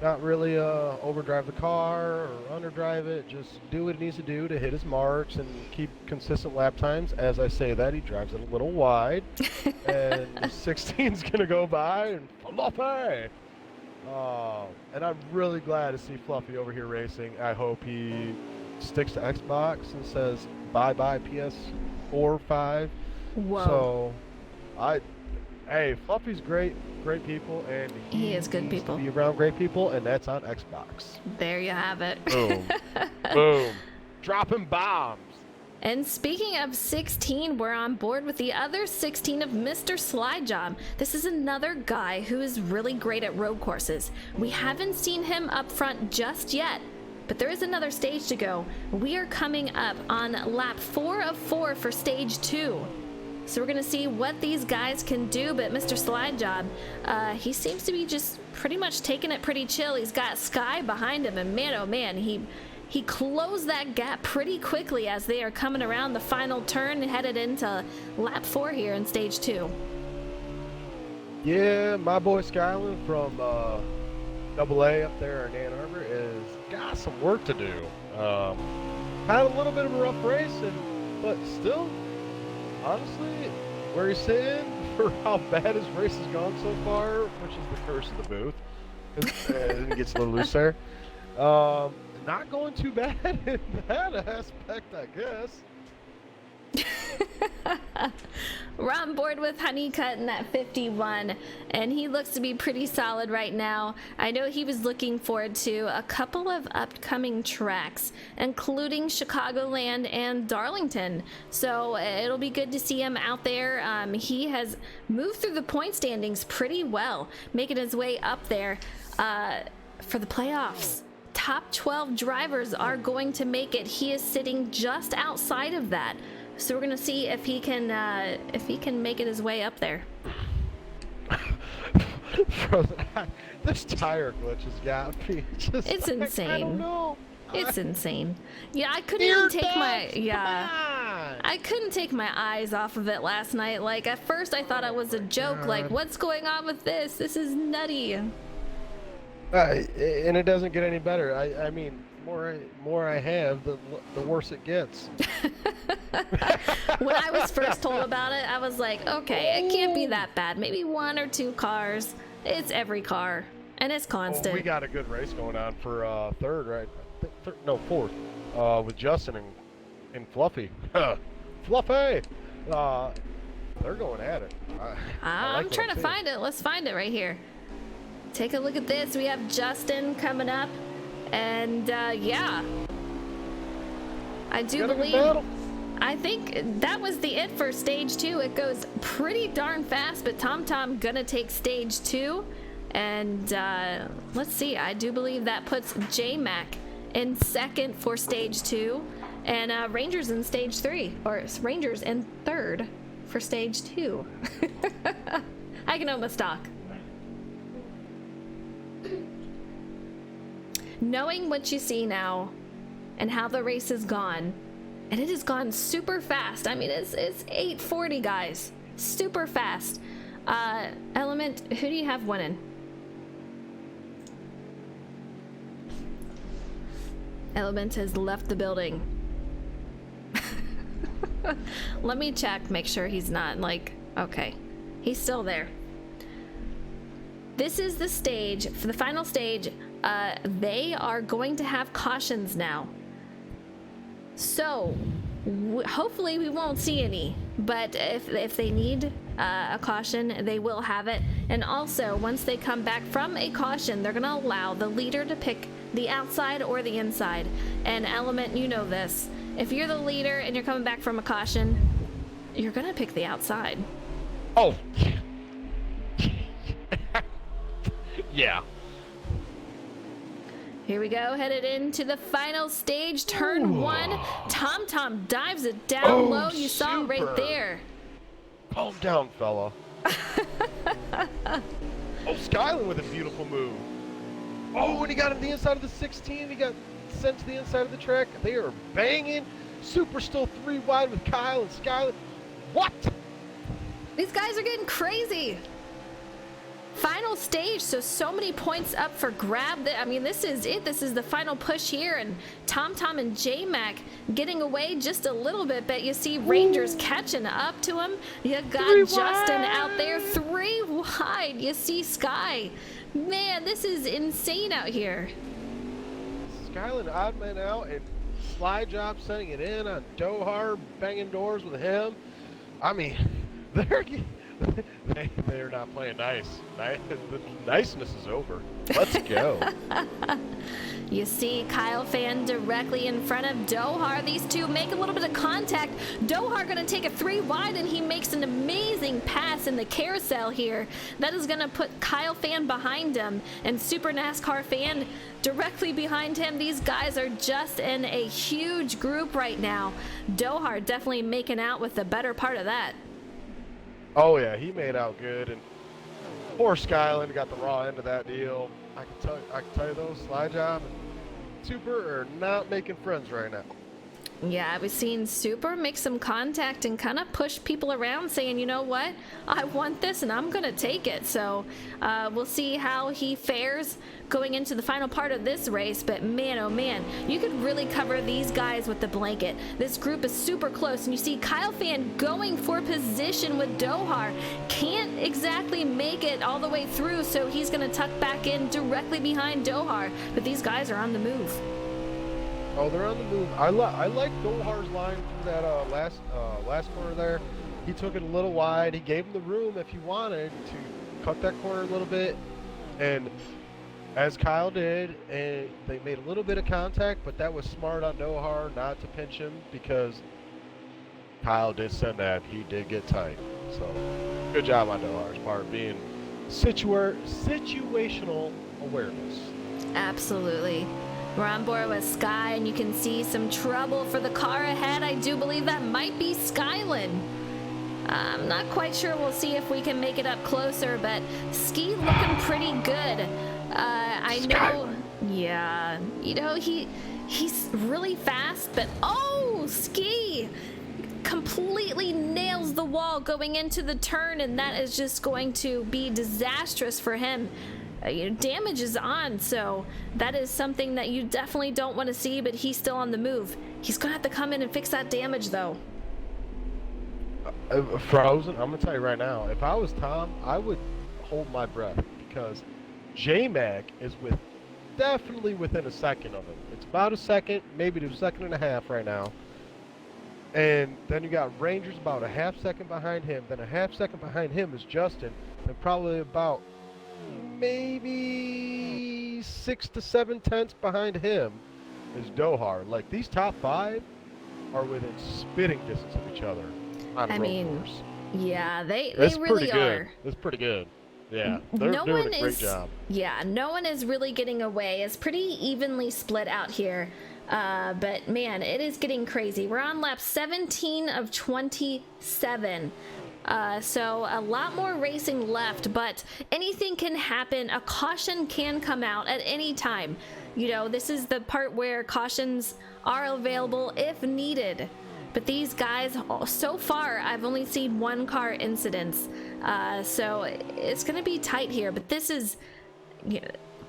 not really overdrive the car or underdrive it, just do what he needs to do to hit his marks and keep consistent lap times. As I say that, he drives it a little wide, and the 16's going to go by, and Fluffy! And I'm really glad to see Fluffy over here racing. I hope he sticks to Xbox and says bye-bye PS4, 5. Whoa. So, hey, Fluffy's great people, and he is good people. Be around great people, and that's on Xbox. There you have it. Boom. Boom. Dropping bombs. And speaking of 16, we're on board with the other 16 of Mr. Slide Job. This is another guy who is really great at road courses. We haven't seen him up front just yet, but there is another stage to go. We are coming up on lap 4 of 4 for stage 2. So we're going to see what these guys can do, but Mr. Slide Job, he seems to be just pretty much taking it pretty chill. He's got Sky behind him, and man, oh man, he closed that gap pretty quickly as they are coming around the final turn and headed into lap 4 here in stage 2. Yeah, my boy Skyland from AA up there in Ann Arbor is got some work to do. Had a little bit of a rough race, but still, honestly, where he's sitting for how bad his race has gone so far, which is the curse of the booth, it gets a little loose there. Not going too bad in that aspect, I guess. We're on board with Honeycutt at 51, and he looks to be pretty solid right now. I know he was looking forward to a couple of upcoming tracks, including Chicagoland and Darlington. So it'll be good to see him out there. He has moved through the point standings pretty well, making his way up there for the playoffs. Top 12 drivers are going to make it. He is sitting just outside of that. So we're gonna see if he can make it his way up there. This tire glitch has got me. It's like, insane. I don't know. It's insane. Yeah, I couldn't even take I couldn't take my eyes off of it last night. Like at first I thought it was a joke. Like, what's going on with this? This is nutty. And it doesn't get any better. I mean, more I have, the worse it gets. When I was first told about it, I was like, okay, it can't be that bad. Maybe 1 or 2 cars. It's every car, and it's constant. We got a good race going on for third, right? Fourth. With Justin and Fluffy. Fluffy! They're going at it. I'm trying to find it. Let's find it right here. Take a look at this. We have Justin coming up. And yeah, I do believe, I think that was the it for stage 2. It goes pretty darn fast, but TomTom gonna take stage 2. And let's see, I do believe that puts J-Mac in second for stage 2, and Rangers in stage 3, or Rangers in third for stage 2. I can almost talk. Knowing what you see now and how the race has gone, and it has gone super fast. I mean, it's 8:40, guys. Super fast. Element, who do you have winning? Element has left the building. Let me check, make sure he's not like, okay, he's still there. This is the stage, for the final stage. They are going to have cautions now. So, hopefully we won't see any, but if they need a caution, they will have it. And also, once they come back from a caution, they're gonna allow the leader to pick the outside or the inside. And Element, you know this. If you're the leader and you're coming back from a caution, you're gonna pick the outside. Oh. Yeah. Here we go, headed into the final stage, turn 1. TomTom dives it down low. You saw it right there. Calm down, fella. Skyland with a beautiful move. And he got on the inside of the 16. He got sent to the inside of the track. They are banging. Super still 3 wide with Kyle and Skyland. What? These guys are getting crazy. Final stage, so many points up for grab. I mean, this is it. This is the final push here, and TomTom and J-Mac getting away just a little bit, but you see Rangers catching up to him. You got Justin out there 3 wide. You see Sky. Man, this is insane out here. Skyland odd man out, and slide job sending it in on Dohar, banging doors with him. I mean, they're not playing nice. The niceness is over. Let's go. You see Kyle Fan directly in front of Dohar. These two make a little bit of contact. Dohar going to take a 3 wide, and he makes an amazing pass in the carousel here. That is going to put Kyle Fan behind him, and Super NASCAR Fan directly behind him. These guys are just in a huge group right now. Dohar definitely making out with the better part of that. Oh yeah, he made out good, and poor Skyland got the raw end of that deal. I can tell you though, slide job and Super are not making friends right now. Yeah, I was seeing Super make some contact and kind of push people around, saying, you know what, I want this and I'm gonna take it. So we'll see how he fares going into the final part of this race. But man, oh man, you could really cover these guys with the blanket. This group is super close, and you see Kyle Fan going for position with Dohar. Can't exactly make it all the way through, so he's going to tuck back in directly behind Dohar. But these guys are on the move. Oh, they're on the move. I like Dohar's line through that last corner there. He took it a little wide. He gave him the room if he wanted to cut that corner a little bit. And as Kyle did, and they made a little bit of contact, but that was smart on Dohar not to pinch him because Kyle did send that. He did get tight. So good job on Dohar's part being situational awareness. Absolutely. We're on board with Sky, and you can see some trouble for the car ahead. I do believe that might be Skylin. I'm not quite sure. We'll see if we can make it up closer, but Ski looking pretty good. I know, yeah, you know, he's really fast, but oh, Ski completely nails the wall going into the turn, and that is just going to be disastrous for him. Damage is on, so that is something that you definitely don't want to see, but he's still on the move. He's gonna have to come in and fix that damage, though. Frozen, I'm gonna tell you right now, if I was Tom, I would hold my breath because J-Mac is definitely within a second of him. It's about a second, maybe a second and a half right now. And then you got Rangers about a half second behind him, then a half second behind him is Justin, and probably about maybe 6 to 7 tenths behind him is Dohar. Like, these top 5 are within spitting distance of each other on road course. Yeah, they That's really pretty are. good. That's pretty good. Yeah, they're doing a great job. Yeah, no one is really getting away. It's pretty evenly split out here. But man, it is getting crazy. We're on lap 17 of 27. So a lot more racing left, but anything can happen. A caution can come out at any time. You know, this is the part where cautions are available if needed. But these guys, so far, I've only seen one car incidents. So it's going to be tight here. But this is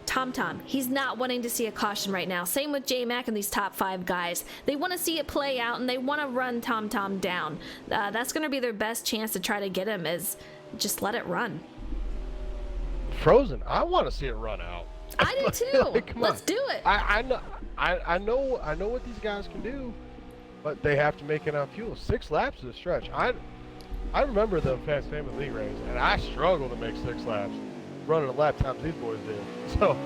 Tom. He's not wanting to see a caution right now. Same with J-Mac and these top 5 guys. They want to see it play out, and they want to run Tom down. That's going to be their best chance to try to get him, is just let it run. Frozen, I want to see it run out. I do too. Like, Let's do it. I know what these guys can do, but they have to make it on fuel. 6 laps is a stretch. I remember the Fast Family League race, and I struggled to make 6 laps running a lap times these boys did. So,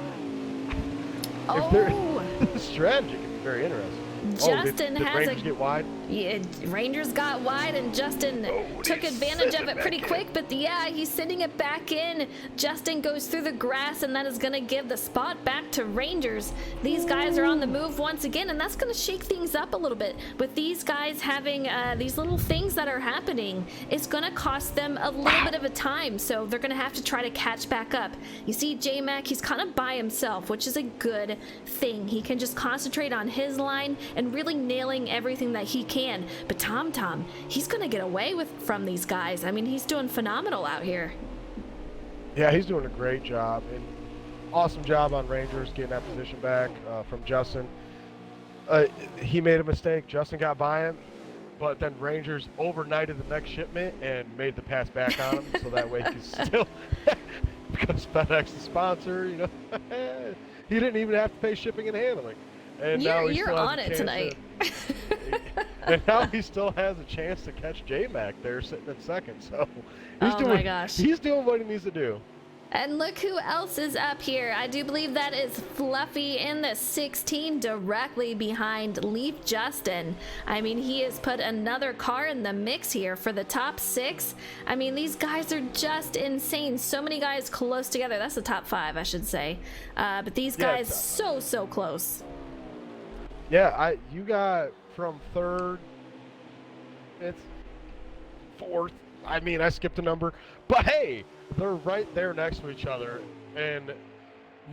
if the strategy can be very interesting. Justin did has Rangers get wide? Yeah, Rangers got wide, and Justin took advantage of it pretty quick, but yeah, he's sending it back in. Justin goes through the grass, and that is going to give the spot back to Rangers. These guys are on the move once again, and that's going to shake things up a little bit. With these guys having these little things that are happening, it's going to cost them a little bit of a time, so they're going to have to try to catch back up. You see J-Mac, he's kind of by himself, which is a good thing. He can just concentrate on his line and really nailing everything that he can. But Tom, he's gonna get away from these guys. I mean, he's doing phenomenal out here. Yeah, he's doing a great job, and awesome job on Rangers getting that position back from Justin. He made a mistake. Justin got by him, but then Rangers overnighted the next shipment and made the pass back on him, so that way he could still, because FedEx the sponsor, you know, he didn't even have to pay shipping and handling. And you're on it tonight. And now he still has a chance to catch J-Mac there sitting in second. So my gosh. He's doing what he needs to do. And look who else is up here. I do believe that is Fluffy in the 16 directly behind Leaf Justin. I mean, he has put another car in the mix here for the top 6. I mean, these guys are just insane. So many guys close together. That's the top 5, I should say. But these guys so close. Yeah, you got from 3rd, it's 4th. I mean, I skipped a number, but hey, they're right there next to each other. And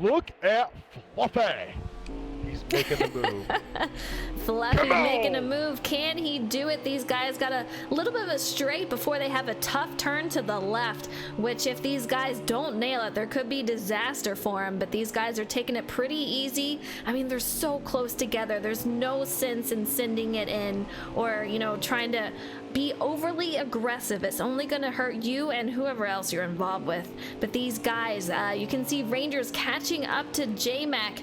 look at Fluffy. Fluffy's making the move. Fluffy making a move. Can he do it? These guys got a little bit of a straight before they have a tough turn to the left, which if these guys don't nail it, there could be disaster for them. But these guys are taking it pretty easy. I mean, they're so close together. There's no sense in sending it in or, you know, trying to be overly aggressive. It's only going to hurt you and whoever else you're involved with. But these guys, you can see Rangers catching up to J-Mac.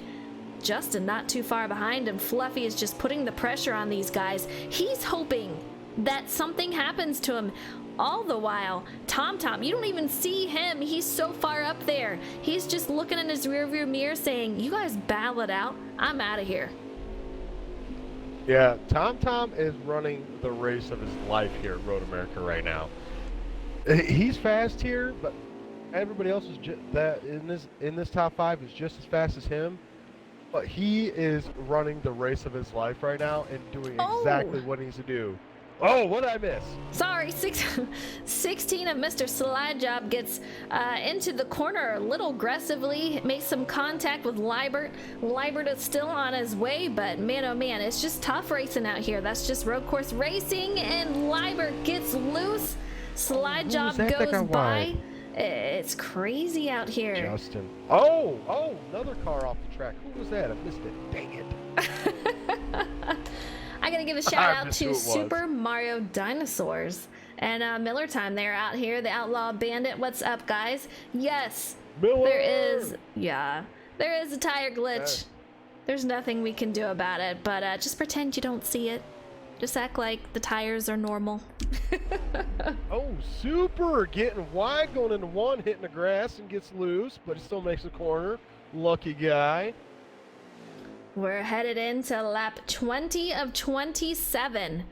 Justin not too far behind, and Fluffy is just putting the pressure on these guys. He's hoping that something happens to him. All the while, Tom, you don't even see him. He's so far up there. He's just looking in his rearview mirror saying, you guys battle it out. I'm out of here. Yeah, Tom is running the race of his life here at Road America right now. He's fast here, but everybody else is that in this top 5 is just as fast as him. But he is running the race of his life right now and doing exactly what he needs to do. Oh, what did I miss? Sorry, 16 of Mr. Slide Job gets into the corner a little aggressively, makes some contact with Liebert. Liebert is still on his way, but man, oh man, it's just tough racing out here. That's just road course racing, and Liebert gets loose. Slide Job goes by. It's crazy out here. Justin. Oh, another car off the track. Who was that? I missed it. Dang it. I'm going to give a shout out to Super Mario Dinosaurs and Miller Time. They're out here, the Outlaw Bandit. What's up, guys? Yes, Miller! there is a tire glitch. There's nothing we can do about it, but just pretend you don't see it. Just act like the tires are normal. Oh, Super getting wide, going into one, hitting the grass and gets loose, but he still makes a corner. Lucky guy. We're headed into lap 20 of 27.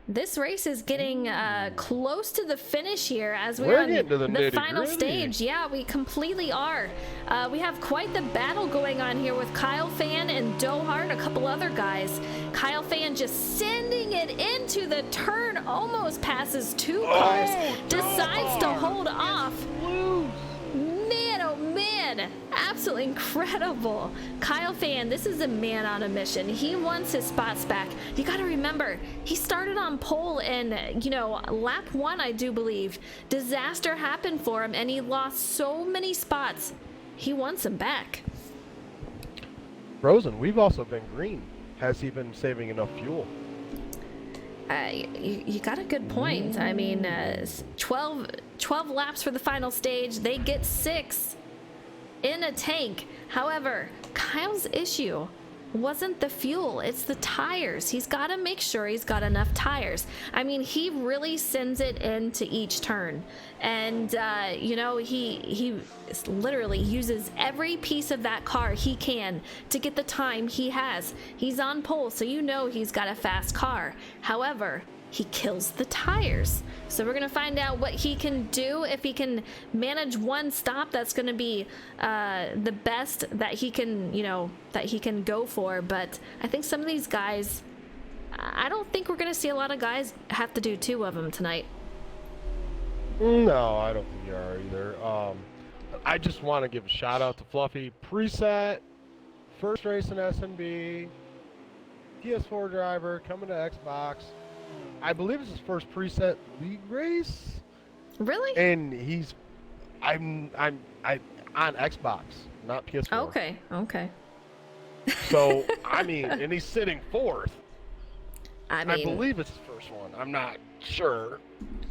This race is getting close to the finish here as we're on getting to the final stage. Yeah, we completely are. We have quite the battle going on here with Kyle Fan and Dohart, a couple other guys. Kyle Fan just sending it into the turn, almost passes 2 cars, decides to hold off. Man, oh man, absolutely incredible. Kyle Fan, this is a man on a mission. He wants his spots back. You got to remember, he started on pole in, lap 1, I do believe. Disaster happened for him and he lost so many spots. He wants them back. Frozen, we've also been green. Has he been saving enough fuel? You got a good point. I mean, 12 laps for the final stage. They get 6 in a tank. However, Kyle's issue wasn't the fuel, it's the tires. He's got to make sure he's got enough tires. I mean, he really sends it into each turn. And, he literally uses every piece of that car he can to get the time he has. He's on pole, so he's got a fast car. However, he kills the tires. So we're going to find out what he can do. If he can manage one stop, that's going to be the best that he can go for. But I think some of these guys, I don't think we're going to see a lot of guys have to do 2 of them tonight. No, I don't think you are either. I just want to give a shout out to Fluffy. Preset, first race in SnB, PS4 driver, coming to Xbox. I believe it's his first preset league race. Really? And I'm on Xbox, not PS4. Okay. So, and he's sitting 4th. I believe it's his first one. I'm not sure.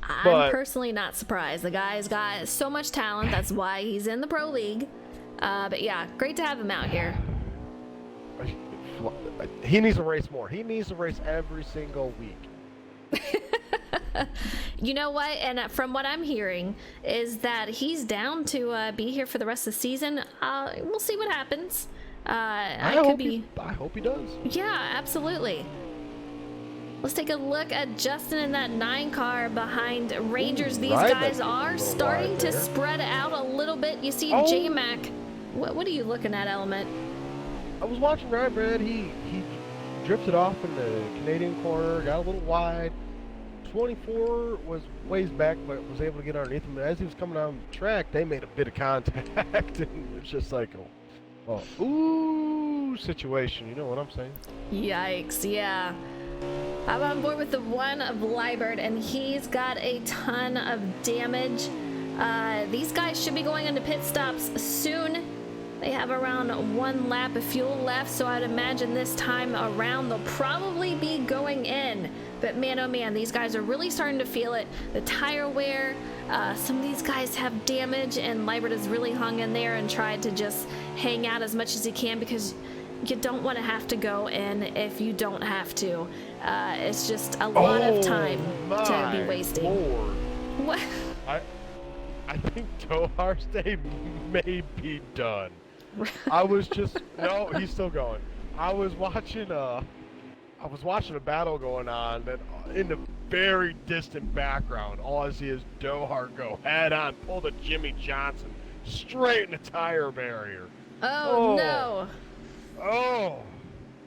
I'm personally not surprised. The guy's got so much talent. That's why he's in the Pro League. But yeah, great to have him out here. He needs to race more. He needs to race every single week. You know what? And from what I'm hearing is that he's down to be here for the rest of the season. We'll see what happens. I hope he does. Yeah, absolutely. Let's take a look at Justin in that 9 car behind Rangers. These guys are starting to spread out a little bit. You see J-Mac. What are you looking at, Element? I was watching Ryan Brad. He drifted off in the Canadian corner, got a little wide. 24 was ways back, but was able to get underneath him. As he was coming down the track, they made a bit of contact, and it's just like, ooh, lose situation. You know what I'm saying? Yikes, yeah. I'm on board with the one of Liebert, and he's got a ton of damage. These guys should be going into pit stops soon. They have around 1 lap of fuel left, so I'd imagine this time around they'll probably be going in. But man, oh man, these guys are really starting to feel it. The tire wear, some of these guys have damage, and Liebert has really hung in there and tried to just hang out as much as he can, because you don't want to have to go in if you don't have to. It's just a lot of time to be wasting. Lord. What? I think Dohar's day may be done. No, he's still going. I was watching a battle going on that in the very distant background, all I see is Dohar go head on, pull the Jimmy Johnson straight in the tire barrier. Oh no. Oh,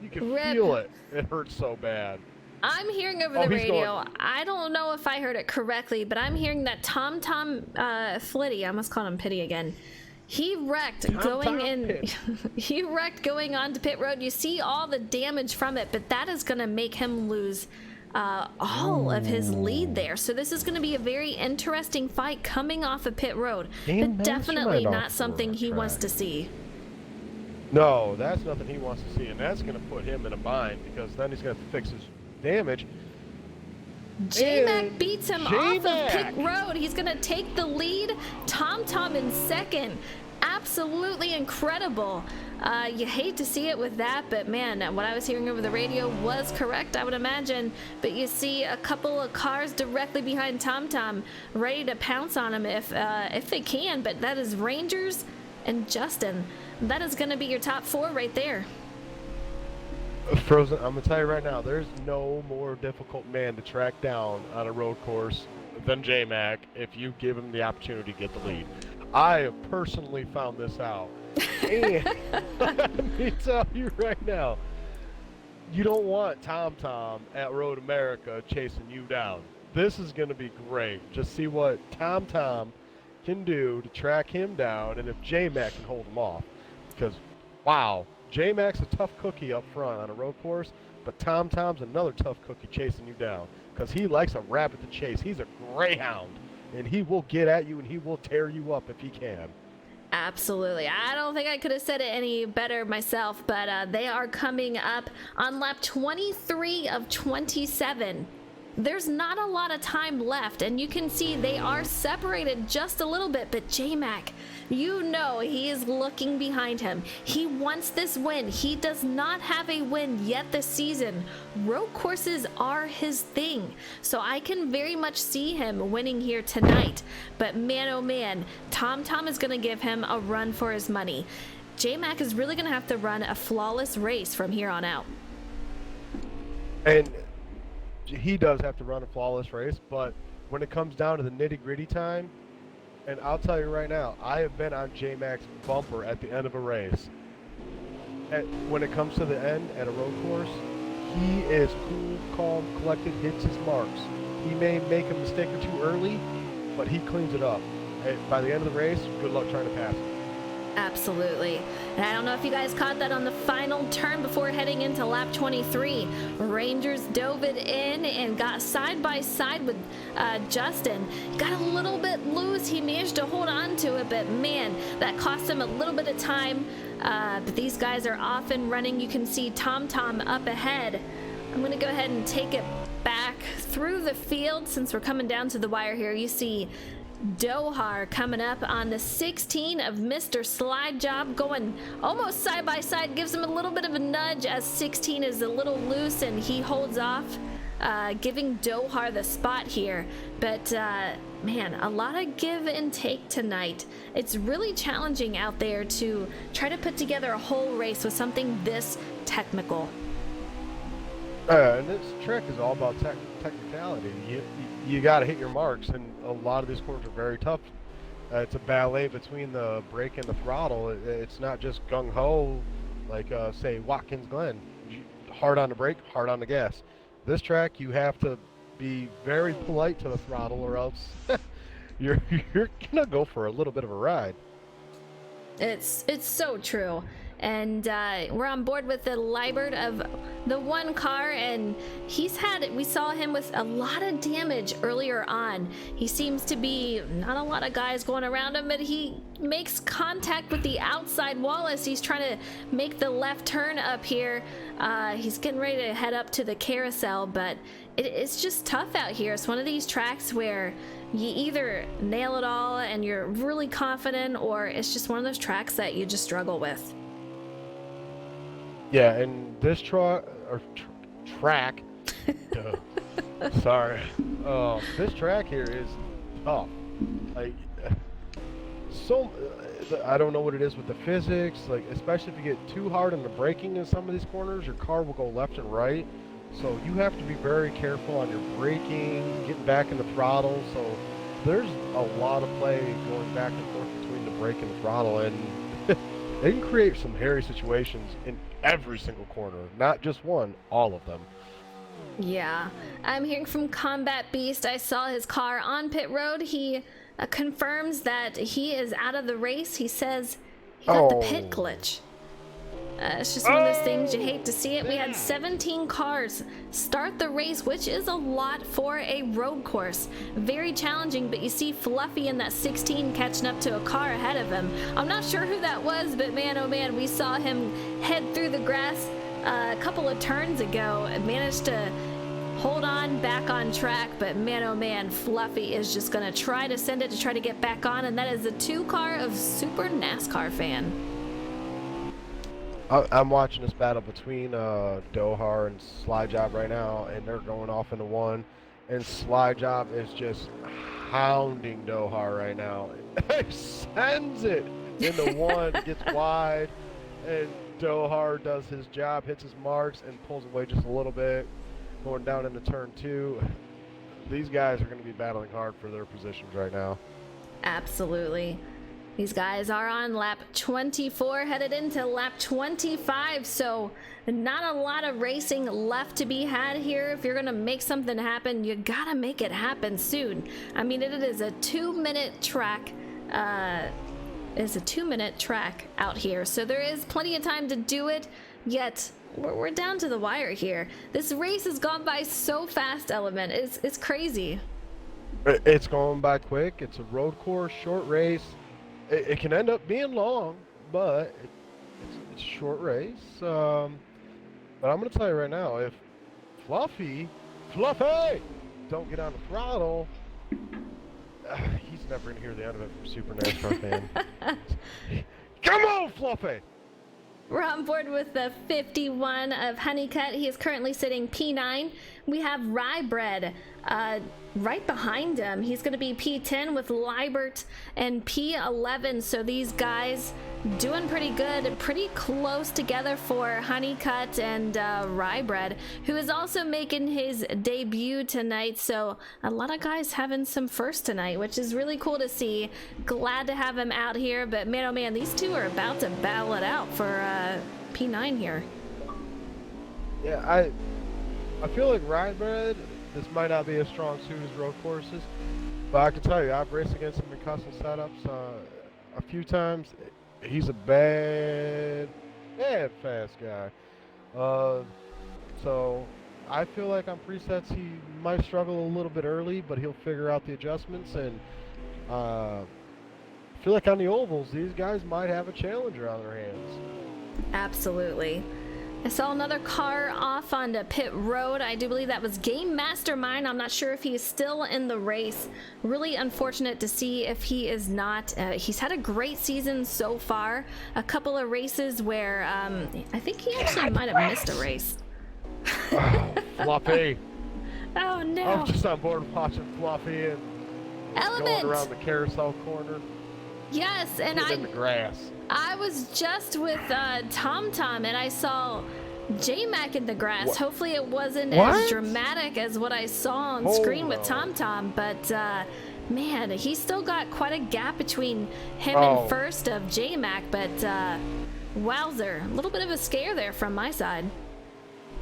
you can Rip. feel it. It hurts so bad. I'm hearing over the radio, I don't know if I heard it correctly, but I'm hearing that Tom Flitty, I almost called him Pitty again. He wrecked he wrecked going on to pit road. You see all the damage from it, but that is going to make him lose all of his lead there. So this is going to be a very interesting fight coming off of pit road, but definitely not something he wants to see. No, that's nothing he wants to see, and that's going to put him in a bind, because then he's going to fix his damage. J-Mac beats him off of pit road. He's going to take the lead. Tom in second. Absolutely incredible. You hate to see it with that, but man, what I was hearing over the radio was correct, I would imagine. But you see a couple of cars directly behind Tom ready to pounce on him if they can, but that is Rangers and Justin. That is going to be your top 4 right there. Frozen, I'm going to tell you right now, there's no more difficult man to track down on a road course than J-Mac if you give him the opportunity to get the lead. I have personally found this out. And let me tell you right now, you don't want Tom at Road America chasing you down. This is going to be great. Just see what Tom can do to track him down, and if J-Mac can hold him off. Because, wow, J-Mac's a tough cookie up front on a road course, but Tom's another tough cookie chasing you down, because he likes a rabbit to chase. He's a greyhound, and he will get at you, and he will tear you up if he can. Absolutely. I don't think I could have said it any better myself, but they are coming up on lap 23 of 27. There's not a lot of time left, and you can see they are separated just a little bit, but J-Mac, you know he is looking behind him. He wants this win. He does not have a win yet this season. Road courses are his thing, so I can very much see him winning here tonight. But man, oh man, Tom is going to give him a run for his money. J-Mac is really going to have to run a flawless race from here on out. And he does have to run a flawless race, but when it comes down to the nitty-gritty time, and I'll tell you right now, I have been on J-Mac's bumper at the end of a race. When it comes to the end at a road course, he is cool, calm, collected, hits his marks. He may make a mistake or two early, but he cleans it up. By the end of the race, good luck trying to pass him. Absolutely. And I don't know if you guys caught that on the final turn before heading into lap 23. Rangers dove it in and got side by side with Justin. Got a little bit loose. He managed to hold on to it, but man, that cost him a little bit of time. But these guys are off and running. You can see Tom up ahead. I'm going to go ahead and take it back through the field since we're coming down to the wire here. You see Dohar coming up on the 16 of Mr. Slide Job, going almost side by side, gives him a little bit of a nudge as 16 is a little loose and he holds off, giving Dohar the spot here. But man, a lot of give and take tonight. It's really challenging out there to try to put together a whole race with something this technical. And this track is all about technicality. You got to hit your marks, and a lot of these corners are very tough. It's a ballet between the brake and the throttle. It's not just gung-ho like, say, Watkins Glen. Hard on the brake, hard on the gas. This track, you have to be very polite to the throttle, or else you're going to go for a little bit of a ride. It's so true. and we're on board with the Liebert of the one car, and we saw him with a lot of damage earlier on. He seems to be not a lot of guys going around him, but he makes contact with the outside wall as he's trying to make the left turn up here. He's getting ready to head up to the carousel, but it's just tough out here. It's one of these tracks where you either nail it all and you're really confident, or it's just one of those tracks that you just struggle with. Yeah, and this track, sorry, this track here is tough. Like, I don't know what it is with the physics, like, especially if you get too hard on the braking in some of these corners, your car will go left and right. So you have to be very careful on your braking, getting back in the throttle. So there's a lot of play going back and forth between the brake and the throttle, and they can create some hairy situations in every single corner, not just one, all of them. Yeah, I'm hearing from Combat Beast. I saw his car on pit road. He confirms that he is out of the race. He says he got the pit glitch. It's just one of those things, you hate to see it. We had 17 cars start the race, which is a lot for a road course. Very challenging, but you see Fluffy in that 16 catching up to a car ahead of him. I'm not sure who that was, but man, oh man, we saw him head through the grass a couple of turns ago and managed to hold on back on track, but man, oh man, Fluffy is just gonna try to send it to try to get back on, and that is the 2-car of Super NASCAR Fan. I'm watching this battle between Dohar and Sly Job right now, and they're going off into one, and Sly Job is just hounding Dohar right now. He sends it into one, gets wide, and Dohar does his job, hits his marks, and pulls away just a little bit, going down into turn 2. These guys are going to be battling hard for their positions right now. Absolutely. These guys are on lap 24, headed into lap 25, so not a lot of racing left to be had here. If you're going to make something happen, you got to make it happen soon. I mean, it is a 2-minute track. It's a 2-minute track out here, so there is plenty of time to do it, yet we're down to the wire here. This race has gone by so fast, Element. It's crazy. It's going by quick. It's a road course, short race. It can end up being long, but it's a short race. But I'm going to tell you right now, if Fluffy, don't get on the throttle, he's never going to hear the end of it from Super NASCAR Fan. Come on, Fluffy! We're on board with the 51 of Honeycutt. He is currently sitting P9. We have Rye Bread right behind him. He's going to be P10 with Liebert and P11. So these guys doing pretty good, pretty close together for Honeycutt and Rye Bread, who is also making his debut tonight. So a lot of guys having some first tonight, which is really cool to see. Glad to have him out here, but man, oh man, these two are about to battle it out for P9 here. Yeah, I feel like Rye Bread, this might not be as strong suit as road courses, but I can tell you, I've raced against him in custom setups a few times. He's a bad fast guy. So I feel like on presets he might struggle a little bit early, but he'll figure out the adjustments, and I feel like on the ovals, these guys might have a challenger on their hands. Absolutely. I saw another car off onto pit road. I do believe that was Game Mastermind. I'm not sure if he's still in the race. Really unfortunate to see if he is not. He's had a great season so far. A couple of races where I think he actually might have missed a race. Oh, Fluffy. Oh no. I'm just on board watching Fluffy and Element. going around the carousel corner. Yes, and in the grass. I was just with TomTom and I saw J-Mac in the grass. What? Hopefully it wasn't What? as dramatic as what I saw on screen with TomTom, but man, he's still got quite a gap between him and first of J-Mac, but wowzer, a little bit of a scare there from my side.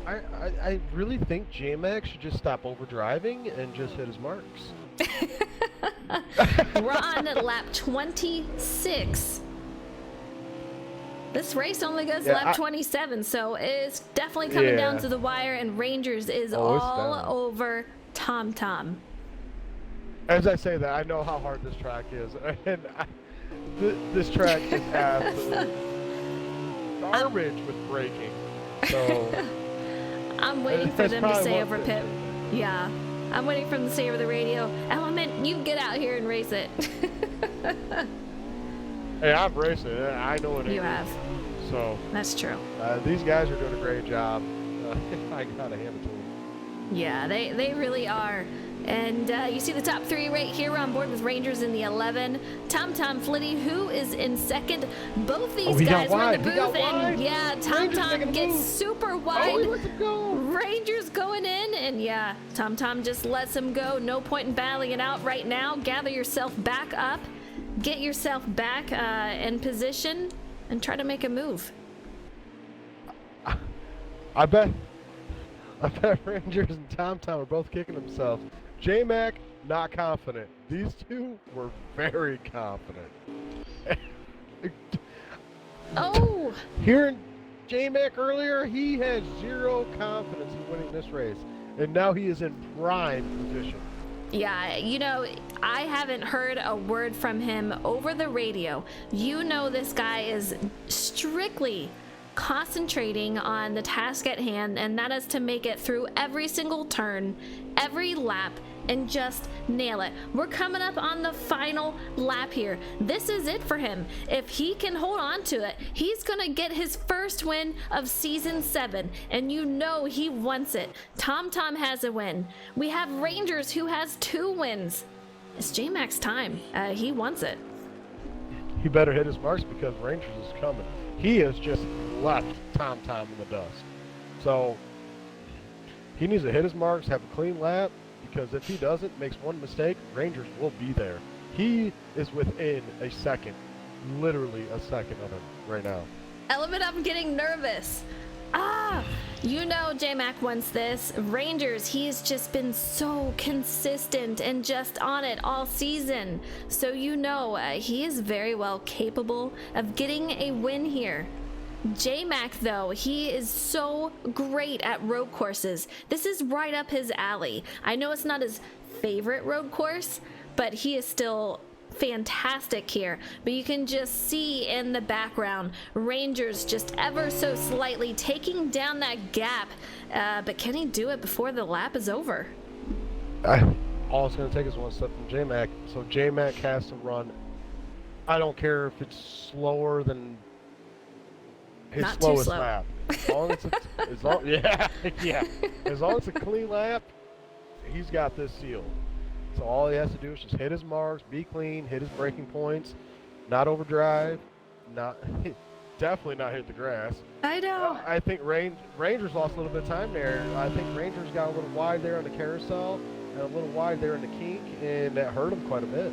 I really think J-Mac should just stop overdriving and just hit his marks. We're on lap 26. This race only goes Yeah, lap 27, so it's definitely coming down Yeah. to the wire, and Rangers is Oh, it's all down. over Tom Tom. As I say that, I know how hard this track is, and this track is absolute garbage with braking. So I'm waiting for that's them to probably say what over the- pit. Yeah, I'm waiting for them to say over the radio, Element, you get out here and race it. Hey, I've raced it. I know it. You ain't have. easy. So That's true. these guys are doing a great job. I gotta hand it to them. Yeah, they really are. And you see the top three right here. We're on board with Rangers in the 11. Tom Tom Flitty, who is in second. Both these he got guys were in wide. the He got booth, and wide. yeah, Tom Rangers Tom making a gets move. super Oh, wide. he lets it go. Rangers going in, and yeah, Tom Tom just lets him go. No point in battling it out right now. Gather yourself back up, get yourself back in position, and try to make a move. I bet Rangers and Tom Tom are both kicking themselves. J-Mac, not confident. These two were very confident. Oh, Hearing J-Mac earlier, he had zero confidence in winning this race. And now he is in prime position. yeah, you know, I haven't heard a word from him over the radio. You know, this guy is strictly concentrating on the task at hand, and that is to make it through every single turn, every lap, and just nail it. We're coming up on the final lap here. This is it for him. If he can hold on to it, he's gonna get his first win of season 7, and you know he wants it. Tom Tom has a win. We have Rangers, who has 2 wins. It's J-Mac's time. He wants it. He better hit his marks because Rangers is coming. He has just left Tom Tom in the dust. So he needs to hit his marks, have a clean lap, because if he doesn't, makes one mistake, Rangers will be there. He is within a second, literally a second of him right now. Element, I'm getting nervous. You know J-Mac wants this. Rangers, he has just been so consistent and just on it all season. So you know he is very well capable of getting a win here. J-Mac, though, he is so great at road courses. This is right up his alley. I know it's not his favorite road course, but he is still fantastic here. But you can just see in the background Rangers just ever so slightly taking down that gap. But can he do it before the lap is over? All it's going to take is one step from J-Mac. So J-Mac has to run. I don't care if it's slower than his Not too slowest slow. lap. As long as it's, yeah. As long as it's a clean lap, he's got this sealed. So all he has to do is just hit his marks, be clean, hit his braking points, not overdrive, definitely not hit the grass. I know. I think Rangers lost a little bit of time there. I think Rangers got a little wide there on the carousel and a little wide there in the kink, and that hurt him quite a bit.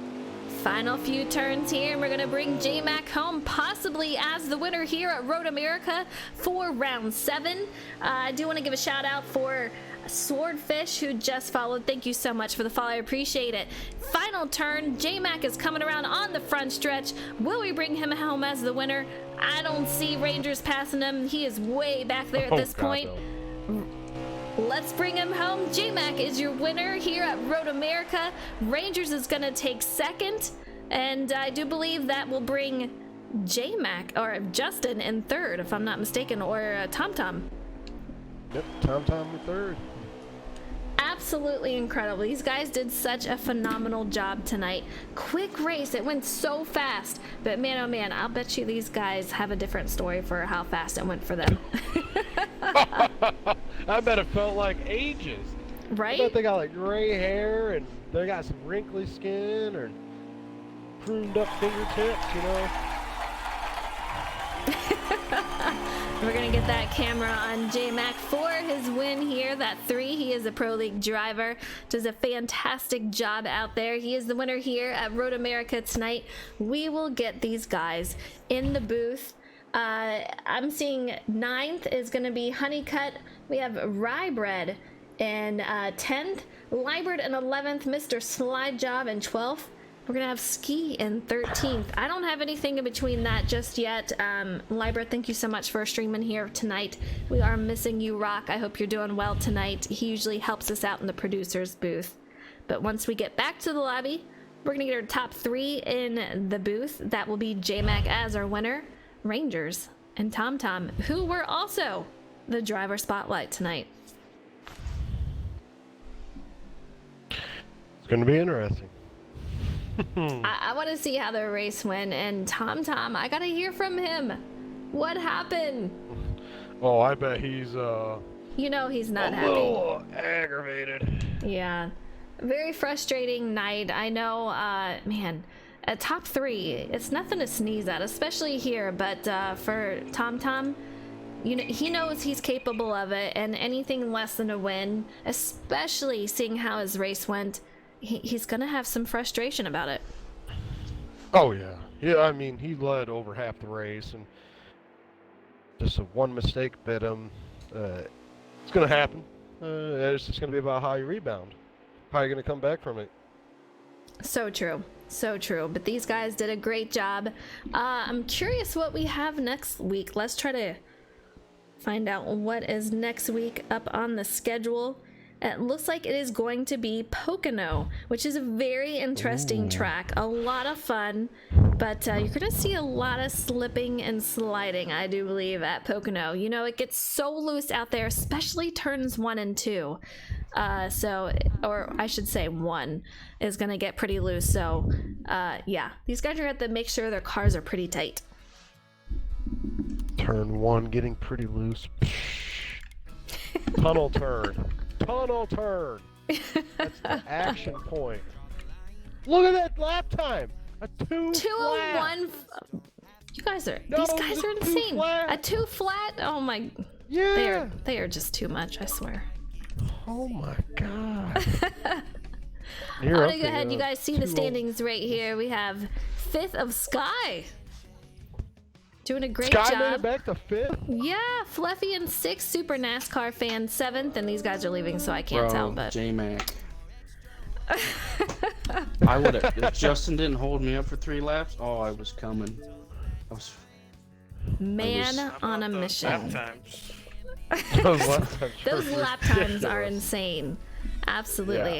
Final few turns here, and we're going to bring J-Mac home, possibly as the winner here at Road America for round 7. I do want to give a shout out for Swordfish, who just followed. Thank you so much for the follow. I appreciate it. Final turn. J-Mac is coming around on the front stretch. Will we bring him home as the winner? I don't see Rangers passing him. He is way back there at this God, point. no. Let's bring him home. J-Mac is your winner here at Road America. Rangers is going to take second, and I do believe that will bring J-Mac, or Justin, in third, if I'm not mistaken, or Tom Tom. Yep, Tom in third. Absolutely incredible. These guys did such a phenomenal job tonight. Quick race. It went so fast. But man, oh man, I'll bet you these guys have a different story for how fast it went for them. I bet it felt like ages. I Right? bet they got like gray hair and they got some wrinkly skin or pruned up fingertips, you know. We're going to get that camera on J-Mac for his win here. That 3, he is a Pro League driver. Does a fantastic job out there. He is the winner here at Road America tonight. We will get these guys in the booth. I'm seeing 9th is going to be Honeycut. We have Rye Bread in 10th. Libert in 11th. Mr. Slide Job in 12th. We're gonna have Ski in 13th. I don't have anything in between that just yet. Libra, thank you so much for streaming here tonight. We are missing you, Rock. I hope you're doing well tonight. He usually helps us out in the producer's booth. But once we get back to the lobby, we're gonna get our top 3 in the booth. That will be J-Mac as our winner, Rangers, and TomTom, who were also the driver spotlight tonight. It's going to be interesting. I want to see how the race went, and TomTom, I gotta hear from him. What happened? Oh, I bet he's You know he's not a happy. little aggravated. Yeah, very frustrating night. I know, man, a top 3, it's nothing to sneeze at, especially here, but for TomTom, you know, he knows he's capable of it, and anything less than a win, especially seeing how his race went, he's gonna have some frustration about it. Oh yeah, yeah. I mean, he led over half the race, and just a one mistake bit him. It's gonna happen. It's just gonna be about how you rebound, how you gonna come back from it. So true, so true. But these guys did a great job. I'm curious what we have next week. Let's try to find out what is next week up on the schedule. It looks like it is going to be Pocono, which is a very interesting track. A lot of fun, but you're going to see a lot of slipping and sliding, I do believe, at Pocono. You know, it gets so loose out there, especially turns 1 and 2. Or I should say 1 is going to get pretty loose. So, yeah, these guys are going to have to make sure their cars are pretty tight. Turn 1 getting pretty loose. Tunnel turn. Tunnel turn. That's the action point. Look at that lap time. A 2:01. You guys are No, these guys it's are a 2 insane. flat. A 2 flat. Oh my. Yeah. They are just too much. I swear. Oh my god. I'm You're gonna up go ahead. there, You guys see the 2:01. standings right here. We have 5th of Sky. Doing a great Sky made it job. back to 5th. Yeah, Fluffy in 6th. Super NASCAR fan 7th, and these guys are leaving, so I can't tell. But J-Mac. I would have. If Justin didn't hold me up for 3 laps, oh, I was coming. I was. man How on a about those lap mission. times? Those lap times are insane. Absolutely.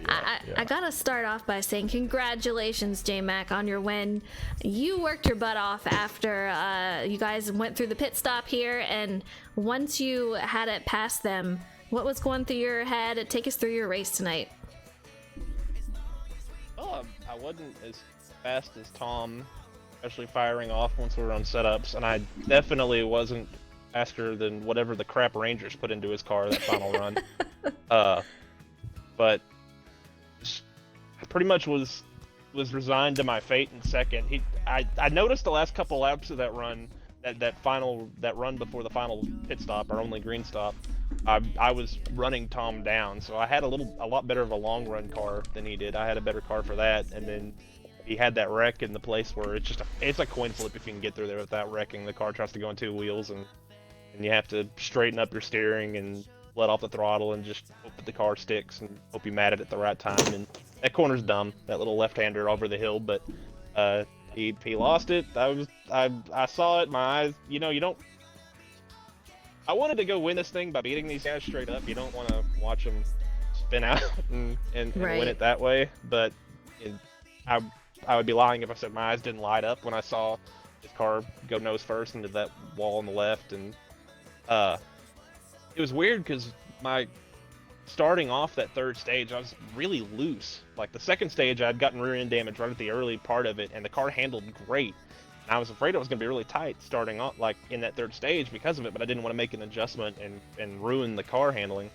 Yeah. I gotta start off by saying congratulations, J-Mac, on your win. You worked your butt off after you guys went through the pit stop here, and once you had it past them, what was going through your head? Take us through your race tonight. Well, I wasn't as fast as Tom, especially firing off once we were on setups, and I definitely wasn't faster than whatever the crap Rangers put into his car that final run. But I pretty much was resigned to my fate in second. I noticed the last couple laps of that run, that run before the final pit stop, our only green stop. I was running Tom down, so I had a lot better of a long run car than he did. I had a better car for that, and then he had that wreck in the place where it's a coin flip if you can get through there without wrecking. The car tries to go on 2 wheels, and you have to straighten up your steering and let off the throttle and just hope that the car sticks and hope you mat it at the right time. And that corner's dumb, that little left-hander over the hill, but he lost it. I saw it, my eyes, you don't. I wanted to go win this thing by beating these guys straight up. You don't want to watch them spin out and Right. win it that way, but I would be lying if I said my eyes didn't light up when I saw his car go nose first into that wall on the left. And it was weird because my starting off that third stage, I was really loose. Like the second stage, I'd gotten rear end damage right at the early part of it, and the car handled great. And I was afraid it was going to be really tight starting off, like in that third stage because of it, but I didn't want to make an adjustment and ruin the car handling.